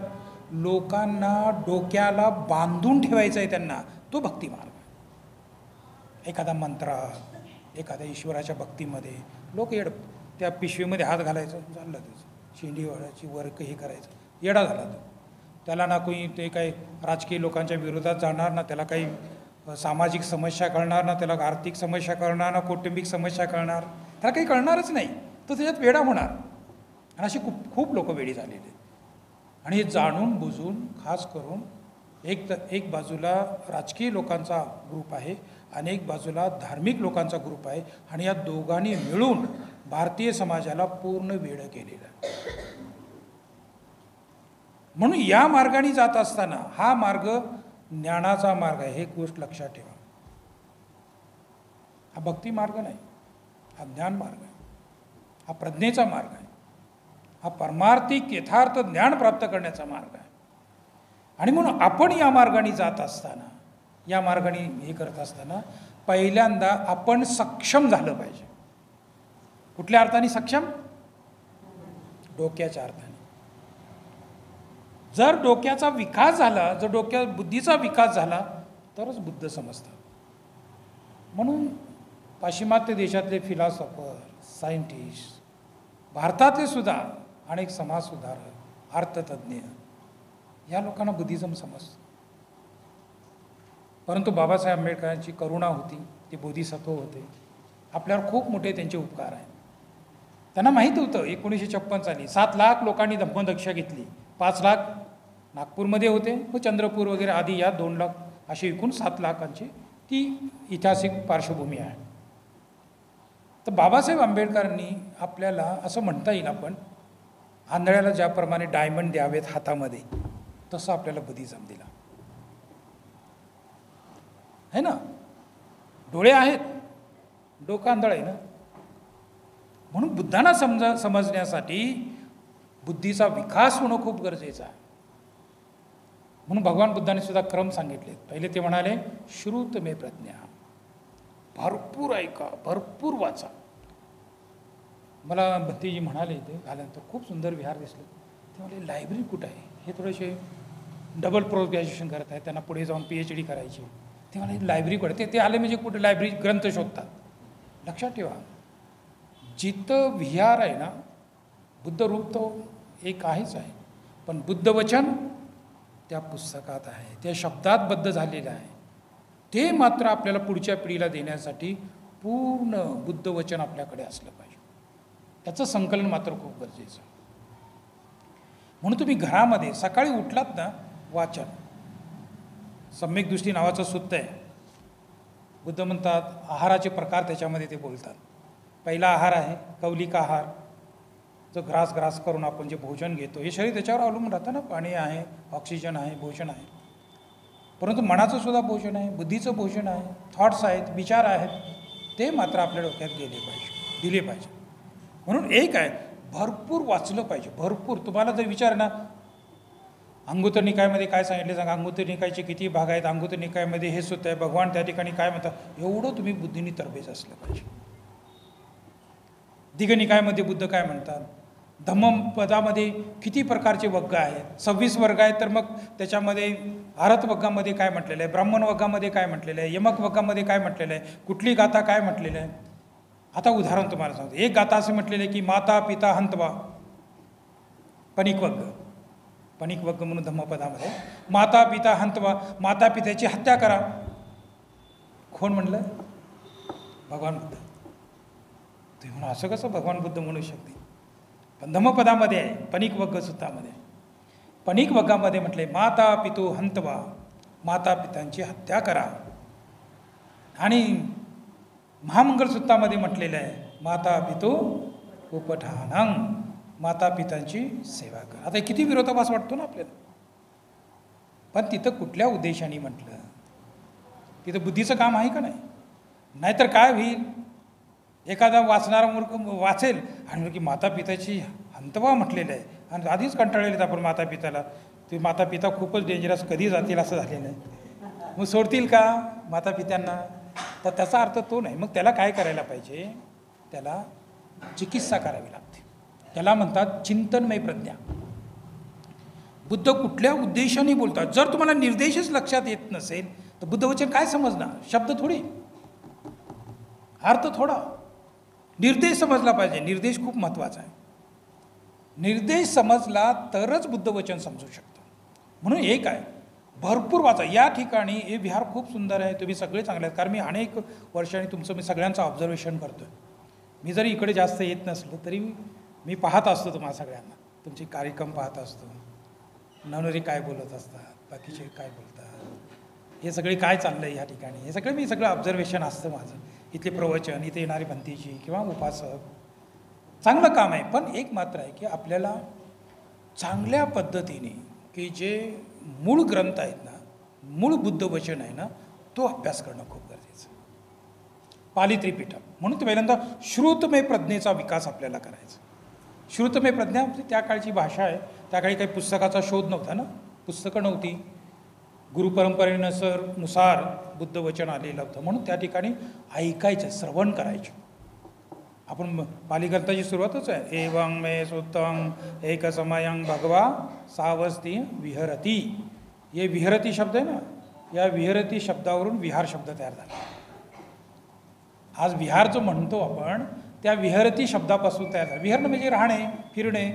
लोकांना डोक्याला बांधून ठेवायचं आहे त्यांना, तो भक्ती मार्ग. एखादा मंत्रात, एखाद्या ईश्वराच्या भक्तीमध्ये लोक त्या पिशवीमध्ये हात घालायचं, झालं त्याचं शेंडी वाढायची, वर्क हे करायचं, येडा झाला तो. त्याला ना कोणी ते काही राजकीय लोकांच्या विरोधात जाणार ना, त्याला काही सामाजिक समस्या कळणार ना, त्याला आर्थिक समस्या कळणार ना, कौटुंबिक समस्या कळणार, त्याला काही कळणारच नाही. तो त्याच्यात वेडा होणार. आणि अशी खूप लोक वेडी झालेली आहेत. आणि हे जाणून बुजून खास करून एक बाजूला राजकीय लोकांचा ग्रुप आहे आणि एक बाजूला धार्मिक लोकांचा ग्रुप आहे, आणि या दोघांनी मिळून भारतीय समाजाला पूर्ण वेडं केलेलं आहे. म्हणून या मार्गाने जात असताना हा मार्ग ज्ञानाचा मार्ग आहे, हे गोष्ट लक्षात ठेवा. हा भक्ती मार्ग नाही, हा ज्ञान मार्ग आहे, हा प्रज्ञेचा मार्ग आहे, हा परमार्थिक यथार्थ ज्ञान प्राप्त करण्याचा मार्ग आहे. आणि म्हणून आपण या मार्गाने जात असताना, या मार्गाने हे करत असताना पहिल्यांदा आपण सक्षम झालं पाहिजे. कुठल्या अर्थाने सक्षम? डोक्याच्या अर्थाने. जर डोक्याचा विकास झाला, जर बुद्धीचा विकास झाला तरच बुद्ध समजतात. म्हणून पाश्चिमात्य देशातले फिलॉसॉफर, सायंटिस्ट, भारतातले सुद्धा अनेक समाजसुधारक, अर्थतज्ञ, या लोकांना बुद्धिझम समजतं. परंतु बाबासाहेब आंबेडकरांची करुणा होती, ते बोधिसत्व होते. आपल्यावर खूप मोठे त्यांचे उपकार आहेत. त्यांना माहीत होतं 1956 साली 7 लाख लोकांनी धम्मदीक्षा घेतली. 5 लाख नागपूरमध्ये होते, व चंद्रपूर वगैरे आधी या 2 लाख, असे एकूण 7 लाखांची ती ऐतिहासिक पार्श्वभूमी आहे. तर बाबासाहेब आंबेडकरांनी आपल्याला असं म्हणता येईल, आपण आंधळ्याला ज्याप्रमाणे डायमंड द्यावेत हातामध्ये, तसं आपल्याला बुद्धिझम दिला है ना. डोळे आहेत, डोकं आंधळ आहे ना. म्हणून बुद्धांना समजण्यासाठी बुद्धीचा विकास होणं खूप गरजेचं आहे. म्हणून भगवान बुद्धांनी सुद्धा क्रम सांगितले. पहिले ते म्हणाले, श्रुत मे प्रज्ञा, भरपूर ऐका, भरपूर वाचा. मला भंतीजी म्हणाले इथे आल्यानंतर, खूप सुंदर विहार दिसलं. ते म्हणाले लायब्ररी कुठं आहे? हे थोडेसे डबल पोस्ट ग्रॅज्युएशन करत आहेत, त्यांना पुढे जाऊन PhD करायची. ते म्हणाले लायब्ररी कुठे? ते आले म्हणजे कुठे लायब्ररी ग्रंथ शोधतात. लक्षात ठेवा, जिथं विहार आहे ना, बुद्ध रूप तो एक आहेच आहे, पण बुद्ध वचन त्या पुस्तकात आहे, त्या शब्दात बद्ध झालेलं आहे. ते मात्र आपल्याला पुढच्या पिढीला देण्यासाठी पूर्ण बुद्ध वचन आपल्याकडे असलं पाहिजे. त्याचं संकलन मात्र खूप गरजेचं आहे. म्हणून तुम्ही घरामध्ये सकाळी उठलात ना, वाचन. सम्यक दृष्टी नावाचं सूत्र आहे. बुद्ध म्हणतात आहाराचे प्रकार, त्याच्यामध्ये ते बोलतात. पहिला आहार आहे कौलिक आहार, जो ग्रास करून आपण जे भोजन घेतो, हे शरीर त्याच्यावर अवलंबून राहतं ना. पाणी आहे, ऑक्सिजन आहे, भोजन आहे. परंतु मनाचं सुद्धा भोजन आहे, बुद्धीचं भोजन आहे, थॉट्स आहेत, विचार आहेत, ते मात्र आपल्या डोक्यात गेले पाहिजे, दिले पाहिजे. म्हणून एक आहे, भरपूर वाचलं पाहिजे. भरपूर. तुम्हाला जर विचार ना, अंगुत्तर निकायमध्ये काय सांगितले सांगा, अंगुत्तर निकायचे किती भाग आहेत, अंगुत्तर निकायमध्ये हे सुद्धा आहे, भगवान त्या ठिकाणी काय म्हणतात, एवढं तुम्ही बुद्धीने तरबेज असलं पाहिजे. दिघ निकायमध्ये बुद्ध काय म्हणतात, धम्मपदामध्ये किती प्रकारचे वर्ग आहेत, 26 वर्ग आहेत, तर मग त्याच्यामध्ये आरत वग्गामध्ये काय म्हटलेलं आहे, ब्राह्मण वग्गामध्ये काय म्हटलेलं आहे, यमक वग्गामध्ये काय म्हटलेलं आहे, कुठली गाथा काय म्हटलेलं आहे. आता उदाहरण तुम्हाला सांगतो. एक गाथा असं म्हटलेलं आहे की माता पिता हंतवा, पणिक वग्ग म्हणून धम्मपदामध्ये, माता पिता हंतवा, माता पित्याची हत्या करा. कोण म्हणलं? भगवान बुद्ध. तुम्ही म्हणून असं कसं भगवान बुद्ध म्हणू शकते? पण धम्मपदामध्ये आहे, पणिक वग्ग सूत्रामध्ये. पणिक वग्गामध्ये म्हटले माता पितू हंतवा, माता पितांची हत्या करा. आणि महामंगल सूत्रामध्ये म्हटलेलं आहे माता पितू उपठानं, माता पितांची सेवा करा. आता किती विरोधाभास वाटतो ना आपल्याला. पण तिथं कुठल्या उद्देशाने म्हटलं? तिथं बुद्धीचं काम आहे का नाही? नाहीतर काय होईल, एखादा वाचणारा मूर्ख वाचेल आणि की माता पिताची हंतवा म्हटलेलं आहे आणि आधीच कंटाळलेत आपण माता पिताला, ते माता पिता खूपच डेंजरस, कधी जातील असं झालेलं आहे, मग सोडतील का माता पित्यांना? तर त्याचा अर्थ तो नाही. मग त्याला काय करायला पाहिजे? त्याला चिकित्सा करावी लागते. त्याला म्हणतात चिंतनमय प्रज्ञा. बुद्ध कुठल्या उद्देशाने बोलतात? जर तुम्हाला निर्देशच लक्षात येत नसेल तर बुद्धवचन काय समजणार? शब्द थोडी, अर्थ थोडा, निर्देश समजला पाहिजे. निर्देश खूप महत्त्वाचा आहे. निर्देश समजला तरच बुद्धवचन समजू शकतं. म्हणून एक आहे, भरपूर वाचा. या ठिकाणी हे विहार खूप सुंदर आहे, तुम्ही सगळे चांगले आहेत. कारण मी अनेक वर्षांनी तुमचं मी सगळ्यांचं ऑब्झर्वेशन करतो आहे. मी जरी इकडे जास्त येत नसलो तरी मी पाहत असतो तुम्हाला सगळ्यांना, तुमचे कार्यक्रम पाहत असतो, नवनरी काय बोलत असतात, बाकीचे काय बोलतात, हे सगळे काय चाललं आहे या ठिकाणी, हे सगळं मी सगळं ऑब्झर्वेशन असतं माझं. इथले प्रवचन, इथे येणारी भंतीजी किंवा उपासक, चांगलं काम आहे. पण एक मात्र आहे की आपल्याला चांगल्या पद्धतीने की जे मूळ ग्रंथ आहेत ना, मूळ बुद्धवचन आहे ना, तो अभ्यास करणं खूप गरजेचं आहे. पाली त्रिपीठम म्हणून ते पहिल्यांदा श्रुतमय प्रज्ञेचा विकास आपल्याला करायचा. श्रुतमय प्रज्ञा म्हणजे त्या काळची भाषा आहे. त्या काळी काही पुस्तकाचा शोध नव्हता ना, पुस्तकं नव्हती, गुरुपरंपरेनुसार बुद्धवचन आलेलं होतं. म्हणून त्या ठिकाणी ऐकायचं, श्रवण करायचं. आपण पाली ग्रंथाची सुरुवातच आहे, एवं मे सुतम एक समयं भगवा सावस्ती विहरती. हे विहरती शब्द आहे ना, या विहरती शब्दावरून विहार शब्द तयार झाला. आज विहार जो म्हणतो आपण, त्या विहरती शब्दापासून तयार झाला. विहरणं म्हणजे राहणे, फिरणे.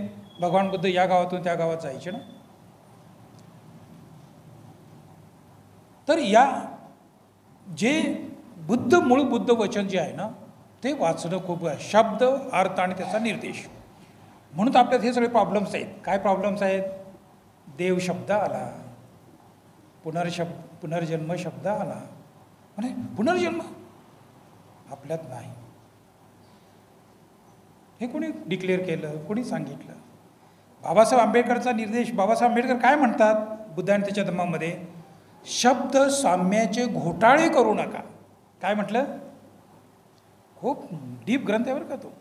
भगवान बुद्ध या गावातून त्या गावात जायचे ना. तर या जे मूळ बुद्ध वचन जे आहे ना, ते वाचणं खूप आहे. शब्द, अर्थ आणि त्याचा निर्देश. म्हणून तर आपल्यात हे सगळे प्रॉब्लेम्स आहेत. काय प्रॉब्लेम्स आहेत? देव शब्द आला, पुनर्जन्म शब्द आला, म्हणजे पुनर्जन्म आपल्यात नाही. हे कोणी डिक्लेअर केलं, कोणी सांगितलं? बाबासाहेब आंबेडकरचा निर्देश. बाबासाहेब आंबेडकर काय म्हणतात बुद्ध आणि त्याच्या धम्मामध्ये? शब्द साम्याचे घोटाळे करू नका. काय म्हटलं? खूप डीप ग्रंथ आहे बरं का तो.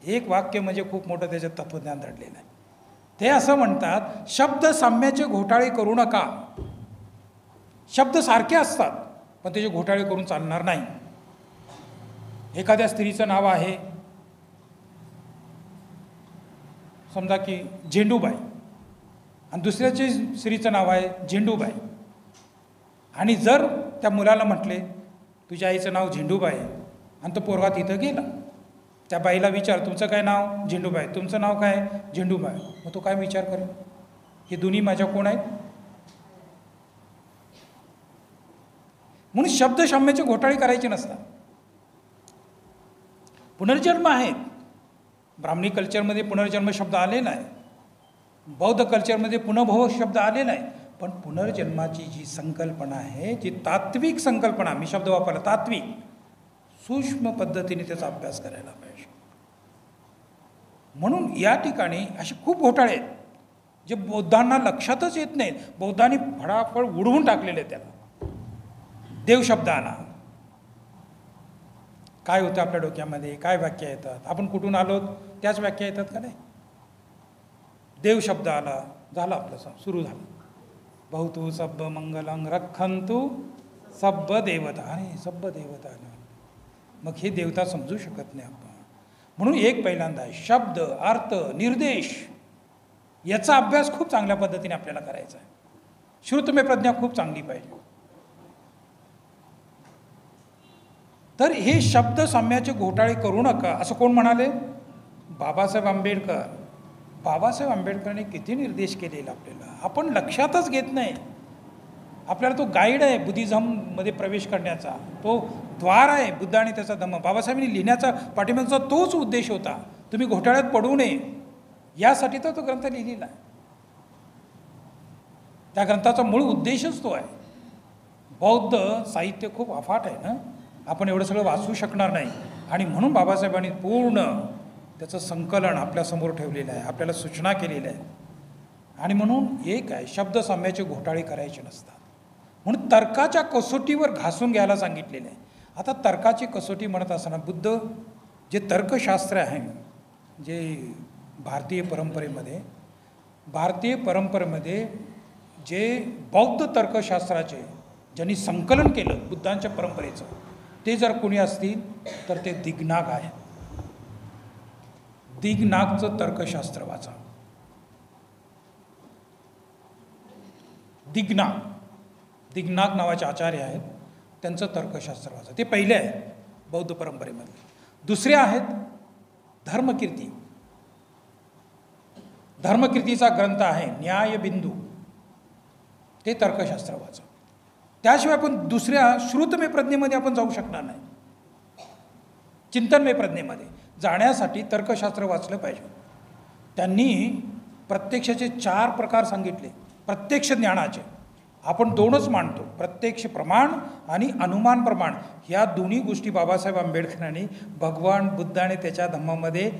एक वाक्य म्हणजे खूप मोठं त्याच्यात तत्वज्ञान दडलेलं आहे. ते असं म्हणतात, शब्द साम्याचे घोटाळे करू नका. शब्द सारखे असतात पण त्याचे घोटाळे करून चालणार नाही. एखाद्या स्त्रीचं नाव आहे समजा की झेंडूबाई, आणि दुसऱ्याचे स्त्रीचं नाव आहे झेंडूबाई, आणि जर त्या मुलाला म्हटले तुझ्या आईचं नाव झेंडूबाई आणि तो पोरगा तिथं गेला, त्या बाईला विचार तुमचं काय नाव? झेंडूबाई. तुमचं नाव काय? झेंडूबाई. मग तो काय विचार करेल? हे दोन्ही माझ्या कोण आहेत? म्हणून शब्द साम्याचे घोटाळे करायचे नसतात. पुनर्जन्म आहेत. ब्राह्मणी कल्चरमध्ये पुनर्जन्म शब्द आलेला आहे, बौद्ध कल्चरमध्ये पुनर्भव शब्द आलेला आहे. पण पुनर्जन्माची जी संकल्पना आहे, जी तात्विक संकल्पना, मी शब्द वापरला तात्विक, सूक्ष्म पद्धतीने त्याचा अभ्यास करायला पाहिजे. म्हणून या ठिकाणी असे खूप घोटाळे आहेत जे बौद्धांना लक्षातच येत नाहीत. बौद्धांनी फळाफळ उडवून टाकलेले आहेत त्याला. देव शब्द आला, काय होतं आपल्या डोक्यामध्ये? काय व्याख्या येतात? आपण कुठून आलो त्याच व्याख्या येतात का नाही? देव शब्द आला, झालं आपलं सुरू झालं. बहुतु सब्ब मंगलं रखंतु सब्ब देवता. आणि सब्ब देवता मग हे देवता समजू शकत नाही आपण. म्हणून एक पहिल्यांदा शब्द, अर्थ, निर्देश याचा अभ्यास खूप चांगल्या पद्धतीने आपल्याला करायचा आहे. श्रुतमेव प्रज्ञा खूप चांगली पाहिजे. तर हे शब्द साम्याचे घोटाळे करू नका असं कोण म्हणाले? बाबासाहेब आंबेडकर. बाबासाहेब आंबेडकरांनी किती निर्देश केलेला आपल्याला आपण लक्षातच घेत नाही. आपल्याला तो गाईड आहे बुद्धिझममध्ये प्रवेश करण्याचा, तो द्वार आहे बुद्ध आणि त्याचा धम्म. बाबासाहेबांनी लिहिण्याचा पाठिंब्याचा तोच उद्देश होता, तुम्ही घोटाळ्यात पडू नये यासाठी तर तो ग्रंथ लिहिलेला आहे. त्या ग्रंथाचा मूळ उद्देशच तो आहे. बौद्ध साहित्य खूप अफाट आहे ना, आपण एवढं सगळं वाचू शकणार नाही. आणि म्हणून बाबासाहेबांनी पूर्ण त्याचं संकलन आपल्यासमोर ठेवलेलं आहे, आपल्याला सूचना केलेल्या आहेत. आणि म्हणून एक आहे शब्द साम्याचे घोटाळे करायचे नसतात. म्हणून तर्काच्या कसोटीवर घासून घ्यायला सांगितलेलं आहे. आता तर्काची कसोटी म्हणत असताना बुद्ध जे तर्कशास्त्र आहे, जे भारतीय परंपरेमध्ये जे बौद्ध तर्कशास्त्राचे ज्यांनी संकलन केलं बुद्धांच्या परंपरेचं, ते जर कोणी असतील तर ते दिग्नाग आहे. दिग्नागचं तर्कशास्त्र वाचा. दिग्नाग नावाचे आचार्य आहेत, त्यांचं तर्कशास्त्र वाचा. ते पहिले आहे बौद्ध परंपरेमध्ये. दुसरे आहेत धर्मकीर्तीचा ग्रंथ आहे न्यायबिंदू, ते तर्कशास्त्र वाचा. त्याशिवाय आपण दुसऱ्या श्रुतमेव प्रज्ञेमध्ये आपण जाऊ शकणार नाही. चिंतनमेव प्रज्ञेमध्ये जाण्यासाठी तर्कशास्त्र वाचलं पाहिजे. त्यांनी प्रत्यक्षाचे 4 प्रकार सांगितले. प्रत्यक्ष ज्ञानाचे आपण 2च मानतो, प्रत्यक्ष प्रमाण आणि अनुमान प्रमाण. ह्या दोन्ही गोष्टी बाबासाहेब आंबेडकरांनी भगवान बुद्ध आणि त्याच्या धम्मामध्ये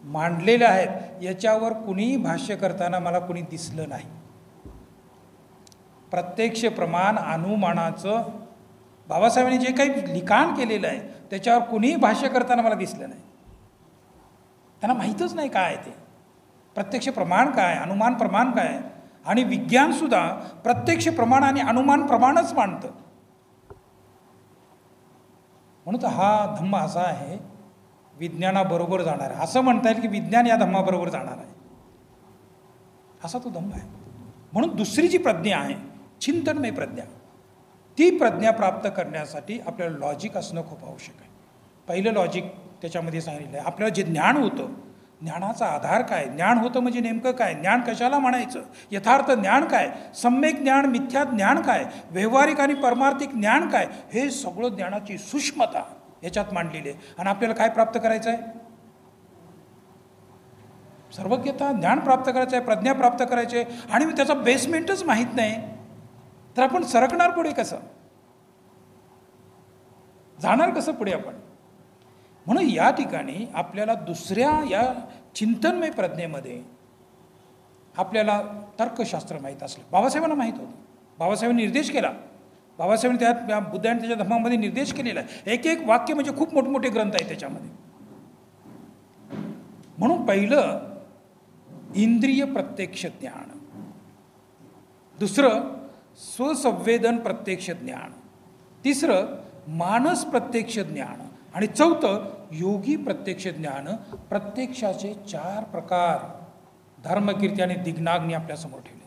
मांडलेल्या आहेत. याच्यावर कुणीही भाष्य करताना मला कुणी दिसलं नाही. प्रत्यक्ष प्रमाण अनुमानाचं बाबासाहेबांनी जे काही लिखाण केलेलं आहे त्याच्यावर कुणीही भाष्य करताना मला दिसलं नाही. त्यांना माहीतच नाही काय ते प्रत्यक्ष प्रमाण काय, अनुमान प्रमाण काय. आणि विज्ञानसुद्धा प्रत्यक्ष प्रमाण आणि अनुमान प्रमाणच मानतं. म्हणून तर हा धम्म असा आहे विज्ञानाबरोबर जाणार आहे. असं म्हणता येईल की विज्ञान या धम्माबरोबर जाणार आहे, असा तो धम्म आहे. म्हणून दुसरी जी प्रज्ञा आहे चिंतनमय प्रज्ञा, ती प्रज्ञा प्राप्त करण्यासाठी आपल्याला लॉजिक असणं खूप आवश्यक आहे. पहिलं लॉजिक त्याच्यामध्ये सांगितलं आहे. आपल्याला जे ज्ञान होतं, ज्ञानाचा आधार काय, ज्ञान होतं म्हणजे नेमकं काय, ज्ञान कशाला म्हणायचं, यथार्थ ज्ञान काय, सम्यक ज्ञान, मिथ्या ज्ञान काय, व्यवहारिक आणि परमार्थिक ज्ञान काय, हे सगळं ज्ञानाची सूक्ष्मता याच्यात मांडलेली आहे. आणि आपल्याला काय प्राप्त करायचं आहे? सर्वज्ञता, ज्ञान प्राप्त करायचं आहे, प्रज्ञा प्राप्त करायची आहे. आणि त्याचा बेसमेंटच माहीत नाही तर आपण सरकणार पुढे कसं, जाणार कसं पुढे आपण? म्हणून या ठिकाणी आपल्याला दुसऱ्या या चिंतनमय प्रज्ञेमध्ये आपल्याला तर्कशास्त्र माहीत असलं. बाबासाहेबांना माहीत होतं, बाबासाहेबांनी निर्देश केला. बाबासाहेबांनी त्या बुद्ध आणि त्याच्या धम्मामध्ये निर्देश केलेला आहे. एक एक वाक्य म्हणजे खूप मोठमोठे ग्रंथ आहेत त्याच्यामध्ये. म्हणून पहिलं इंद्रिय प्रत्यक्ष ज्ञान, दुसरं स्वसंवेदन प्रत्यक्ष ज्ञान, तिसरं मानस प्रत्यक्ष ज्ञान आणि चौथं योगी प्रत्यक्ष ज्ञान. प्रत्यक्षाचे 4 प्रकार धर्मकीर्ती आणि दिग्नागनी आपल्यासमोर ठेवले.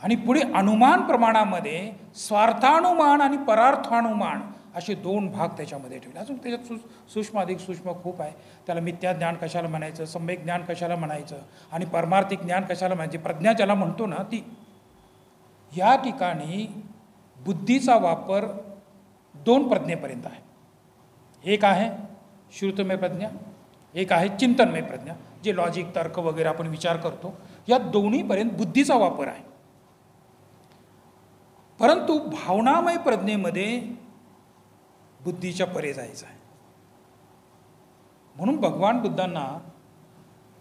आणि पुढे अनुमान प्रमाणामध्ये स्वार्थानुमान आणि परार्थानुमान असे 2 भाग त्याच्यामध्ये ठेवले. अजून त्याच्यात सूक्ष्म अधिक सूक्ष्म खूप आहे. त्याला मिथ्या ज्ञान कशाला म्हणायचं, सम्यक ज्ञान कशाला म्हणायचं आणि परमार्थिक ज्ञान कशाला म्हणायचे, प्रज्ञा ज्याला म्हणतो ना ती. या ठिकाणी बुद्धीचा वापर 2 प्रज्ञेपर्यंत आहे. एक आहे श्रुतमय प्रज्ञा, एक आहे चिंतनमय प्रज्ञा, जे लॉजिक तर्क वगैरे आपण विचार करतो. या दोन्हीपर्यंत बुद्धीचा वापर आहे. परंतु भावनामय प्रज्ञेमध्ये बुद्धीच्या परे जायचं आहे. म्हणून भगवान बुद्धांना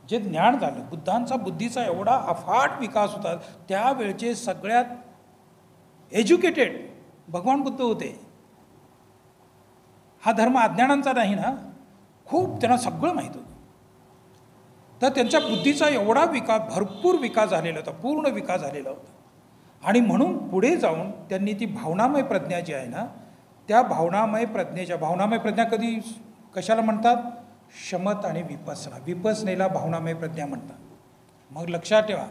जे ज्ञान झालं, बुद्धांचा बुद्धीचा एवढा अफाट विकास होता. त्यावेळचे सगळ्यात एज्युकेटेड भगवान बुद्ध होते. हा धर्म अज्ञानांचा नाही ना, खूप त्यांना सगळं माहीत होतं. तर त्यांच्या बुद्धीचा एवढा भरपूर विकास झालेला होता, पूर्ण विकास झालेला होता. आणि म्हणून पुढे जाऊन त्यांनी ती भावनामय प्रज्ञा जी आहे ना, त्या भावनामय प्रज्ञा कशाला म्हणतात? शमत आणि विपसना. विपसनेला भावनामय प्रज्ञा म्हणतात. मग लक्षात ठेवा,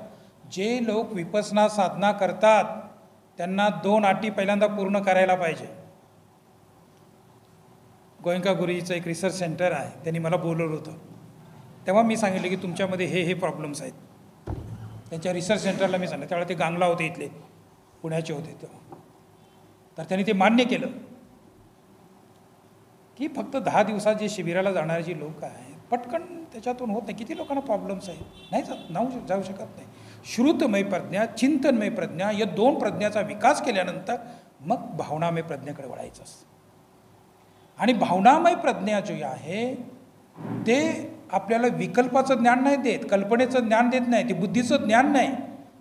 जे लोक विपसना साधना करतात त्यांना 2 अटी पहिल्यांदा पूर्ण करायला पाहिजे. गोयंका गुरुजीचं एक रिसर्च सेंटर आहे, त्यांनी मला बोलवलं होतं. तेव्हा मी सांगितलं की तुमच्यामध्ये हे प्रॉब्लेम्स आहेत. त्यांच्या रिसर्च सेंटरला मी सांगितलं, त्यावेळेला ते गांगला होते, इथले पुण्याचे होते तेव्हा. तर त्यांनी ते मान्य केलं की फक्त 10 दिवसात जे शिबिराला जाणारे जे लोक आहेत पटकन त्याच्यातून होत नाही. किती लोकांना प्रॉब्लेम्स आहेत, नाही जाऊ शकत नाही. श्रुतमय प्रज्ञा, चिंतनमय प्रज्ञा या 2 प्रज्ञाचा विकास केल्यानंतर मग भावनामय प्रज्ञेकडे वळायचं असतं. आणि भावनामय प्रज्ञा जी आहे ते आपल्याला विकल्पाचं ज्ञान नाही देत, कल्पनेचं ज्ञान देत नाही, ते बुद्धीचं ज्ञान नाही.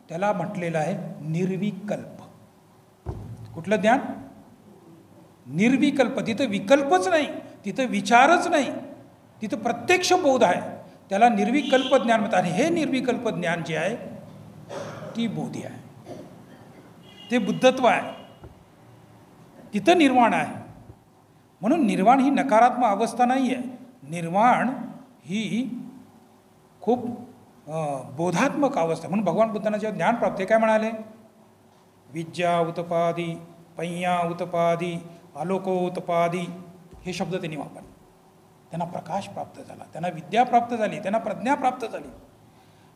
त्याला म्हटलेलं आहे निर्विकल्प. कुठलं ज्ञान? निर्विकल्प. तिथं विकल्पच नाही, तिथं विचारच नाही, तिथं प्रत्यक्ष बोध आहे. त्याला निर्विकल्प ज्ञान म्हणतात. आणि हे निर्विकल्प ज्ञान जे आहे ती बोधी आहे, ते बुद्धत्व आहे, तिथं निर्वाण आहे. म्हणून निर्वाण ही नकारात्मक अवस्था नाही आहे. निर्वाण ही खूप बोधात्मक अवस्था. म्हणून भगवान बुद्धांना जेव्हा ज्ञान प्राप्त काय म्हणाले? विद्या उत्पादी, पय्या उत्पादी, आलोको उत्पादी हे शब्द त्यांनी वापरले. त्यांना प्रकाश प्राप्त झाला, त्यांना विद्या प्राप्त झाली, त्यांना प्रज्ञा प्राप्त झाली.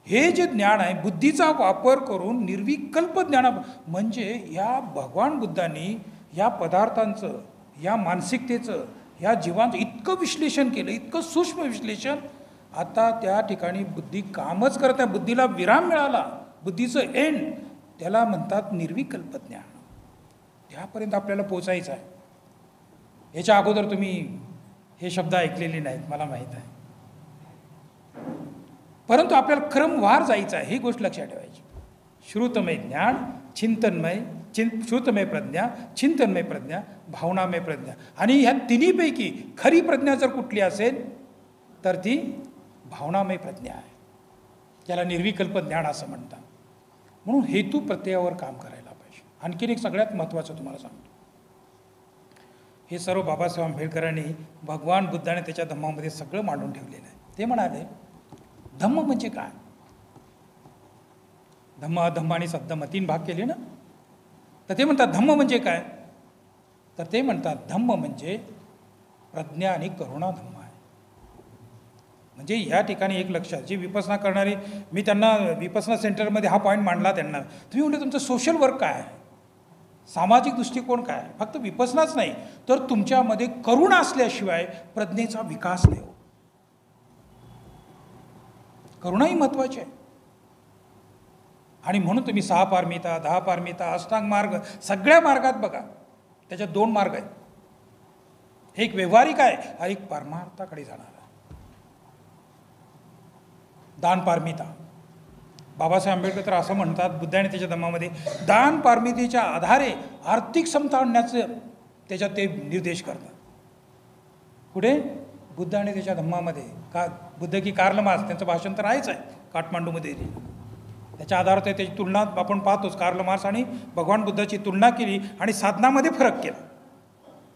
हे जे ज्ञान आहे बुद्धीचा वापर करून निर्विकल्प ज्ञान, म्हणजे या भगवान बुद्धांनी या पदार्थांचं, या मानसिकतेचं, या जीवांचं इतकं विश्लेषण केलं, इतकं सूक्ष्म विश्लेषण. आता त्या ठिकाणी बुद्धी कामच करत आहे, बुद्धीला विराम मिळाला, बुद्धीचं एंड. त्याला म्हणतात निर्विकल्प ज्ञान. त्यापर्यंत आपल्याला पोचायचं आहे. याच्या अगोदर तुम्ही हे शब्द ऐकलेले नाहीत, मला माहीत आहे, परंतु आपल्याला क्रमवार जायचं आहे, ही गोष्ट लक्षात ठेवायची. श्रुतमय ज्ञान, श्रुतमय प्रज्ञा, चिंतनमय प्रज्ञा, भावनामय प्रज्ञा. आणि ह्या तिन्हीपैकी खरी प्रज्ञा जर कुठली असेल तर ती भावनामय प्रज्ञा आहे, ज्याला निर्विकल्प ज्ञान असं म्हणतात. म्हणून हेतू प्रत्ययावर काम करायला पाहिजे. आणखीन एक सगळ्यात महत्त्वाचं तुम्हाला सांगतो, हे सर्व बाबासाहेब आंबेडकरांनी भगवान बुद्धाने त्याच्या धम्मामध्ये सगळं मांडून ठेवलेलं आहे. ते म्हणाले धम्म म्हणजे काय? धम्म, अधम्म आणि सद्धम्म 3 भाग केले ना. तर ते म्हणतात धम्म म्हणजे काय? तर ते म्हणतात धम्म म्हणजे प्रज्ञा आणि करुणा धम्म आहे. म्हणजे या ठिकाणी एक लक्षात, जे विपसना करणारे, मी त्यांना विपसना सेंटरमध्ये हा पॉईंट मांडला त्यांना. तुम्ही म्हणले तुमचं सोशल वर्क काय आहे, सामाजिक दृष्टिकोन काय? फक्त विपसनाच नाही तर तुमच्यामध्ये करुणा असल्याशिवाय प्रज्ञेचा विकास नाही होत. करुणाही महत्त्वाची आहे. आणि म्हणून तुम्ही 6 पारमिता, 10 पारमिता, अष्टांग मार्ग, सगळ्या मार्गात बघा त्याच्यात 2 मार्ग आहेत. एक व्यावहारिक आहे आणि एक परमार्थाकडे जाणारा. दान पारमिता, बाबासाहेब आंबेडकर तर असं म्हणतात, बुद्धाने त्याच्या धम्मामध्ये दान पारमितेच्या आधारे आर्थिक समता आणण्याचं त्याच्यात ते निर्देश करतात. पुढे बुद्धाने त्याच्या धम्मामध्ये बुद्ध की कार्ल मार्क्स, त्यांचं भाषण तर आहेच आहे, काठमांडूमध्ये. त्याच्या आधारात त्याची तुलना आपण पाहतोच. कार्ल मार्क्स आणि भगवान बुद्धाची तुलना केली आणि साधनामध्ये फरक केला.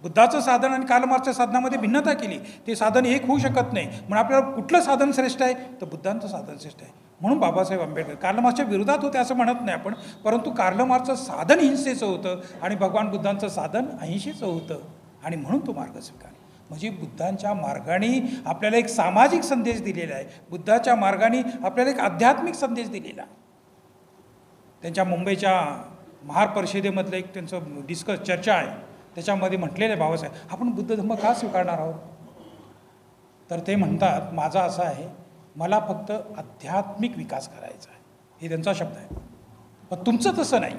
बुद्धाचं साधन आणि कार्ल मार्क्सच्या साधनामध्ये भिन्नता केली. ते साधन एक होऊ शकत नाही. म्हणून आपल्याला कुठलं साधन श्रेष्ठ आहे तर बुद्धांचं साधन श्रेष्ठ आहे. म्हणून बाबासाहेब आंबेडकर कार्ल मार्क्सच्या विरोधात होते असं म्हणत नाही आपण, परंतु कार्ल मार्क्सचं साधन हिंसेचं होतं आणि भगवान बुद्धांचं साधन अहिंसेचं होतं. आणि म्हणून तो मार्ग स्वीकार. म्हणजे बुद्धांच्या मार्गाने आपल्याला एक सामाजिक संदेश दिलेला आहे, बुद्धाच्या मार्गाने आपल्याला एक आध्यात्मिक संदेश दिलेला. त्यांच्या मुंबईच्या महार परिषदेमधलं एक त्यांचं चर्चा आहे, त्याच्यामध्ये म्हटलेलं आहे बाबासाहेब, आपण बुद्ध धम्म का स्वीकारणार आहोत? तर ते म्हणतात माझा असा आहे, मला फक्त आध्यात्मिक विकास करायचा आहे. हे त्यांचा शब्द आहे. पण तुमचं तसं नाही,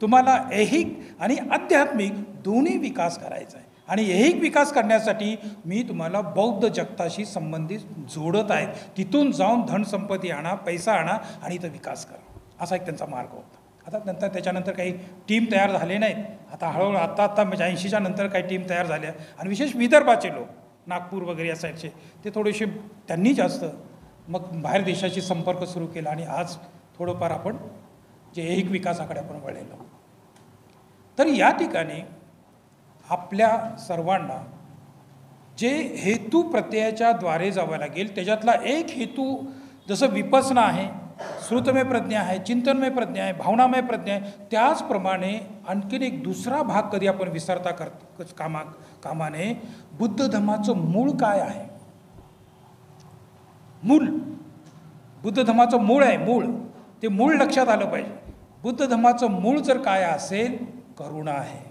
तुम्हाला ऐहिक आणि आध्यात्मिक दोन्ही विकास करायचा आहे. आणि ऐहिक विकास करण्यासाठी मी तुम्हाला बौद्ध जगताशी संबंधित जोडत आहे. तिथून जाऊन धनसंपत्ती आणा, पैसा आणा आणि इथं विकास करा, असा एक त्यांचा मार्ग होता. आता त्याच्यानंतर काही टीम तयार झाले नाहीत. आता हळूहळू आत्ता म्हणजे 80च्या नंतर काही टीम तयार झाल्या. आणि विशेष विदर्भाचे लोक, नागपूर वगैरे या साईडचे, ते थोडेसे त्यांनी जास्त मग बाहेर देशाशी संपर्क सुरू केला आणि आज थोडंफार आपण जे ऐहिक विकासाकडे आपण वळलेलो. तर या ठिकाणी आपल्या सर्वांना जे हेतू प्रत्ययाच्या द्वारे जावं लागेल त्याच्यातला एक हेतू जसं विपसना आहे, श्रुतमय प्रज्ञा आहे, चिंतनमय प्रज्ञा आहे, भावनामय प्रज्ञा आहे, त्याचप्रमाणे आणखीन एक दुसरा भाग कधी आपण विसरता कामाने बुद्ध धर्माचं मूळ काय आहे. मूळ बुद्ध धर्माचं मूळ आहे. मूळ ते मूळ लक्षात आलं पाहिजे. बुद्ध धर्माचं मूळ जर काय असेल, करुणा आहे.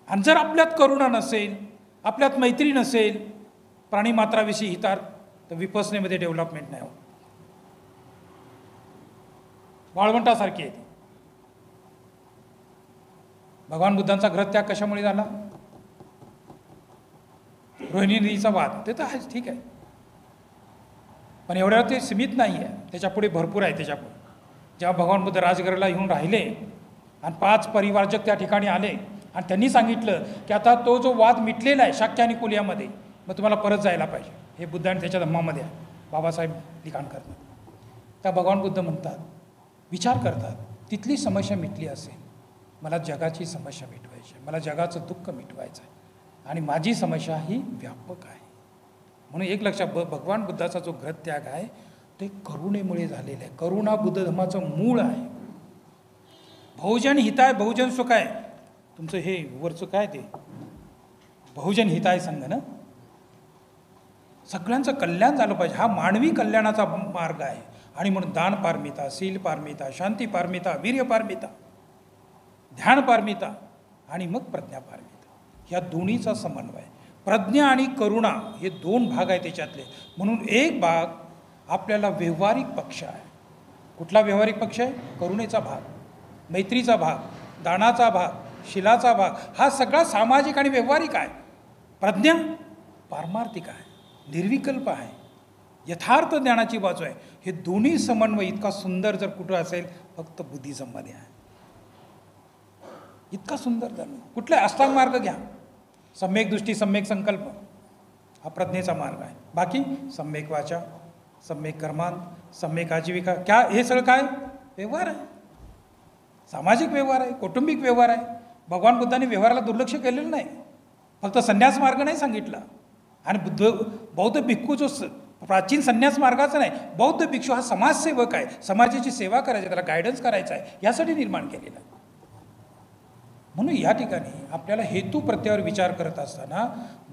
आणि जर आपल्यात करुणा नसेल, आपल्यात मैत्री नसेल, प्राणीमात्राविषयी हितार्थ, तर विपसनेमध्ये डेव्हलपमेंट नाही होत. वाळवंटासारखी आहे ती. भगवान बुद्धांचा गृहत्याग कशामुळे झाला? रोहिणी नदीचा वाद, ते तर आहेच, ठीक आहे, पण एवढ्यावर ते सीमित नाही आहे. त्याच्यापुढे भरपूर आहे. त्याच्यापुढे जेव्हा भगवान बुद्ध राजगृहाला येऊन राहिले आणि 5 परिवारजक त्या ठिकाणी आले आणि त्यांनी सांगितलं की आता तो जो वाद मिटलेला आहे शाक्य आणि कुलियामध्ये, मग तुम्हाला परत जायला पाहिजे. हे बुद्ध आणि त्याच्या धम्मामध्ये आहे. बाबासाहेब लिखाण करतात. त्या भगवान बुद्ध म्हणतात, विचार करतात, तिथली समस्या मिटली असेल, मला जगाची समस्या मिटवायची, मला जगाचं दुःख मिटवायचं आहे आणि माझी समस्या ही व्यापक आहे. म्हणून एक लक्षात, भगवान बुद्धाचा जो गृहत्याग आहे ते करुणेमुळे झालेलं आहे. करुणा बुद्ध धर्माचं मूळ आहे. बहुजन हिताय बहुजन सुखाय, तुमचं हे वरचं काय ते बहुजन हिताय संघ ना, सगळ्यांचं कल्याण झालं पाहिजे, हा मानवी कल्याणाचा मार्ग आहे. आणि म्हणून दान पारमिता, शील पारमिता, शांती पारमिता, वीर्य पारमिता, ध्यान पारमिता आणि मग प्रज्ञा पारमिता, ह्या दोन्हीचा समन्वय. प्रज्ञा आणि करुणा हे 2 भाग आहेत त्याच्यातले. म्हणून एक भाग आपल्याला व्यावहारिक पक्ष आहे. कुठला व्यावहारिक पक्ष आहे? करुणेचा भाग, मैत्रीचा भाग, दानाचा भाग, शिलाचा भाग, हा सगळा सामाजिक आणि व्यावहारिक आहे. प्रज्ञा पारमार्थिक आहे, निर्विकल्प आहे, यथार्थ ज्ञानाची बाजू आहे. हे दोन्ही समन्वय इतका सुंदर जर कुठं असेल, फक्त बुद्धिझममध्ये आहे. इतका सुंदर धर्म कुठला अष्टांग मार्ग घ्या, सम्यक दृष्टी, सम्यक संकल्प, हा प्रज्ञेचा मार्ग आहे. बाकी सम्यक वाचा, सम्यक कर्मांत, सम्यक आजीविका, क्या हे सगळं काय व्यवहार आहे, सामाजिक व्यवहार आहे, कौटुंबिक व्यवहार आहे. भगवान बुद्धांनी व्यवहाराला दुर्लक्ष केलेलं नाही. फक्त संन्यास मार्ग नाही सांगितला. आणि बौद्ध भिक्खू जो प्राचीन संन्यास मार्गाचा नाही, बौद्ध भिक्षू हा समाजसेवक आहे, समाजाची सेवा करायची, त्याला गायडन्स करायचा आहे, यासाठी निर्माण केलेला आहे. म्हणून या ठिकाणी आपल्याला हेतू प्रत्यावर विचार करत असताना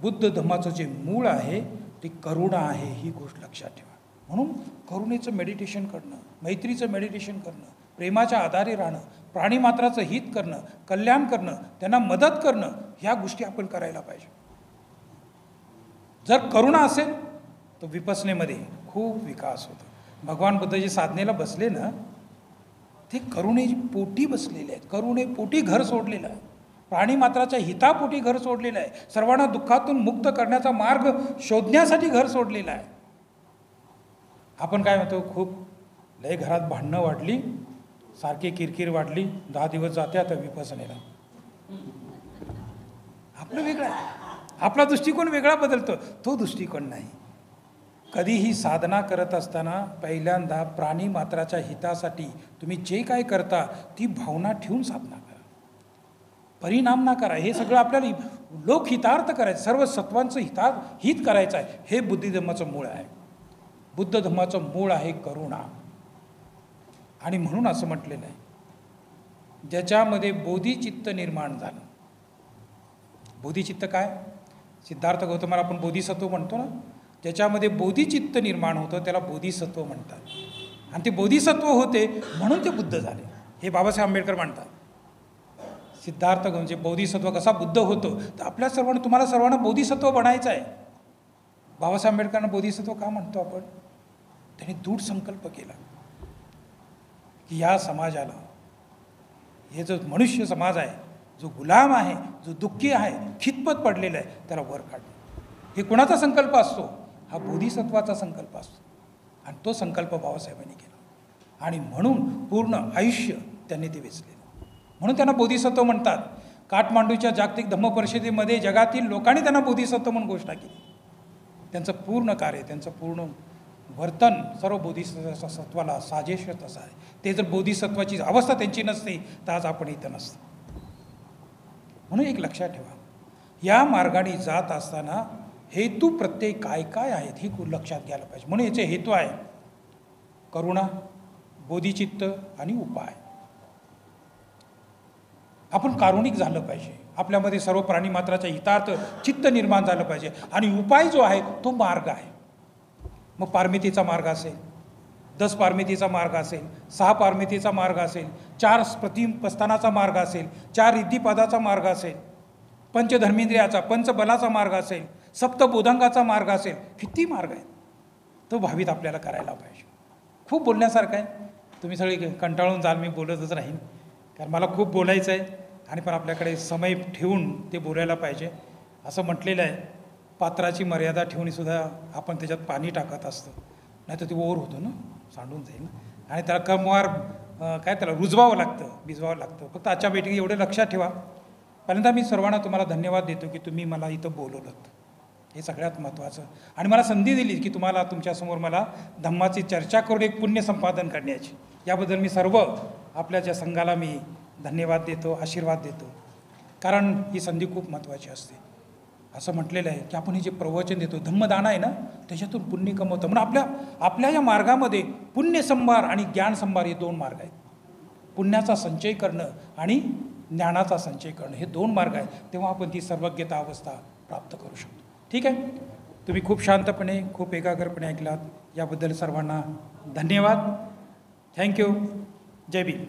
बुद्ध धर्माचं जे मूळ आहे ते करुणा आहे, ही गोष्ट लक्षात ठेवा. म्हणून करुणेचं मेडिटेशन करणं, मैत्रीचं मेडिटेशन करणं, प्रेमाच्या आधारे राहणं, प्राणीमात्राचं हित करणं, कल्याण करणं, त्यांना मदत करणं, ह्या गोष्टी आपण करायला पाहिजे. जर करुणा असेल तर विपसनेमध्ये खूप विकास होतो. भगवान बुद्ध जे साधनेला बसले ना, ते करुणेची पोटी बसलेले आहेत. करुणे पोटी घर सोडलेलं आहे, प्राणीमात्राच्या हितापोटी घर सोडलेलं आहे, सर्वांना दुःखातून मुक्त करण्याचा मार्ग शोधण्यासाठी घर सोडलेलं आहे. आपण काय म्हणतो, खूप लय घरात भांडणं वाढली, सारखी किरकिर वाढली, 10 दिवस जाते, आता विपसनेला. आपलं वेगळं आहे, आपला दृष्टिकोन वेगळा बदलतो, तो दृष्टिकोन नाही. कधीही साधना करत असताना पहिल्यांदा प्राणीमात्राच्या हितासाठी तुम्ही जे काय करता ती भावना ठेवून साधना करा, परिणाम ना करा. हे सगळं आपल्याला लोकहितार्थ करायचं, सर्व सत्वांचं हित करायचं आहे. हे बुद्धिधम्माचं मूळ आहे. बुद्ध धम्माचं मूळ आहे करुणा. आणि म्हणून असं म्हटलेलं आहे, ज्याच्यामध्ये बोधिचित्त निर्माण झालं. बोधिचित्त काय? सिद्धार्थ गौतमाला आपण बोधिसत्व म्हणतो ना, ज्याच्यामध्ये बोधिचित्त निर्माण होतं त्याला बोधिसत्व म्हणतात. आणि ते बोधिसत्व होते म्हणून ते बुद्ध झाले, हे बाबासाहेब आंबेडकर म्हणतात. सिद्धार्थ म्हणजे बोधिसत्व कसा बुद्ध होतो, तर आपल्या सर्वांना, तुम्हाला सर्वांना बोधिसत्व बनायचं आहे. बाबासाहेब आंबेडकरांना बोधिसत्व का म्हणतो आपण? त्यांनी दृढ संकल्प केला की या समाजाला, हे जो मनुष्य समाज आहे, जो गुलाम आहे, जो दुःखी आहे, खितपत पडलेला आहे, त्याला वर काढणं. हे कुणाचा संकल्प असतो? हा बोधिसत्वाचा संकल्प असतो. आणि तो संकल्प बाबासाहेबांनी केला आणि म्हणून पूर्ण आयुष्य त्यांनी ते वेचलेलं. म्हणून त्यांना बोधिसत्व म्हणतात. काठमांडूच्या जागतिक धम्म परिषदेमध्ये जगातील लोकांनी त्यांना बोधिसत्व म्हणून घोषणा केली. त्यांचं पूर्ण कार्य, त्यांचं पूर्ण वर्तन सर्व बोधिसत्वाला साजेश तसं आहे. ते जर बोधिसत्वाची अवस्था त्यांची नसते तर आज आपण इथं नसतो. म्हणून एक लक्षात ठेवा, या मार्गाने जात असताना हेतू प्रत्येक काय काय आहेत हे लक्षात घ्यायला पाहिजे. म्हणून याचे हेतू आहे करुणा, बोधिचित्त आणि उपाय. आपण कारुणिक झालं पाहिजे, आपल्यामध्ये सर्व प्राणीमात्राच्या हितार्थ चित्त निर्माण झालं पाहिजे. आणि उपाय जो आहे तो मार्ग आहे. मग पारमितीचा मार्ग असेल, 10 पारमितीचा मार्ग असेल, 6 पारमितीचा मार्ग असेल, 4 प्रतिपस्थानाचा मार्ग असेल, 4 रिद्धिपदाचा मार्ग असेल, पंचधर्मेंद्रियाचा, पंचबलाचा मार्ग असेल, सप्तबोधांगाचा मार्ग असेल, किती मार्ग आहेत. तो भावित आपल्याला करायला पाहिजे. खूप बोलण्यासारखं आहे. तुम्ही सगळे कंटाळून जाल, मी बोलतच राहीन, कारण मला खूप बोलायचं आहे. आणि पण आपल्याकडे समय ठेवून ते बोलायला पाहिजे. असं म्हटलेलं आहे, पात्राची मर्यादा ठेवूनसुद्धा आपण त्याच्यात पाणी टाकत असतो, नाही तर ते ओव्हर होतं ना, सांडून जाईल ना. आणि त्याला क्रमवार काय त्याला रुजवावं लागतं, भिजवावं लागतं. फक्त आजच्या बैठकी एवढं लक्षात ठेवा. पहिल्यांदा मी सर्वांना तुम्हाला धन्यवाद देतो की तुम्ही मला इथं बोलवलं, हे सगळ्यात महत्त्वाचं. आणि मला संधी दिली की तुम्हाला तुमच्यासमोर मला धम्माची चर्चा करून एक पुण्य संपादन करण्याची. याबद्दल मी सर्व आपल्या ज्या संघाला मी धन्यवाद देतो, आशीर्वाद देतो. कारण ही संधी खूप महत्त्वाची असते. असं म्हटलेलं आहे की आपण हे जे प्रवचन देतो, धम्मदान आहे ना, त्याच्यातून पुण्य कमवतं. म्हणून आपल्या या मार्गामध्ये पुण्यसंभार आणि ज्ञानसंभार हे 2 मार्ग आहेत. पुण्याचा संचय करणं आणि ज्ञानाचा संचय करणं हे 2 मार्ग आहेत. तेव्हा आपण ती सर्वज्ञता अवस्था प्राप्त करू शकतो. ठीक आहे. तुम्ही खूप शांतपणे, खूप एकाग्रपणे ऐकलात, याबद्दल सर्वांना धन्यवाद. थँक्यू. जय भीम.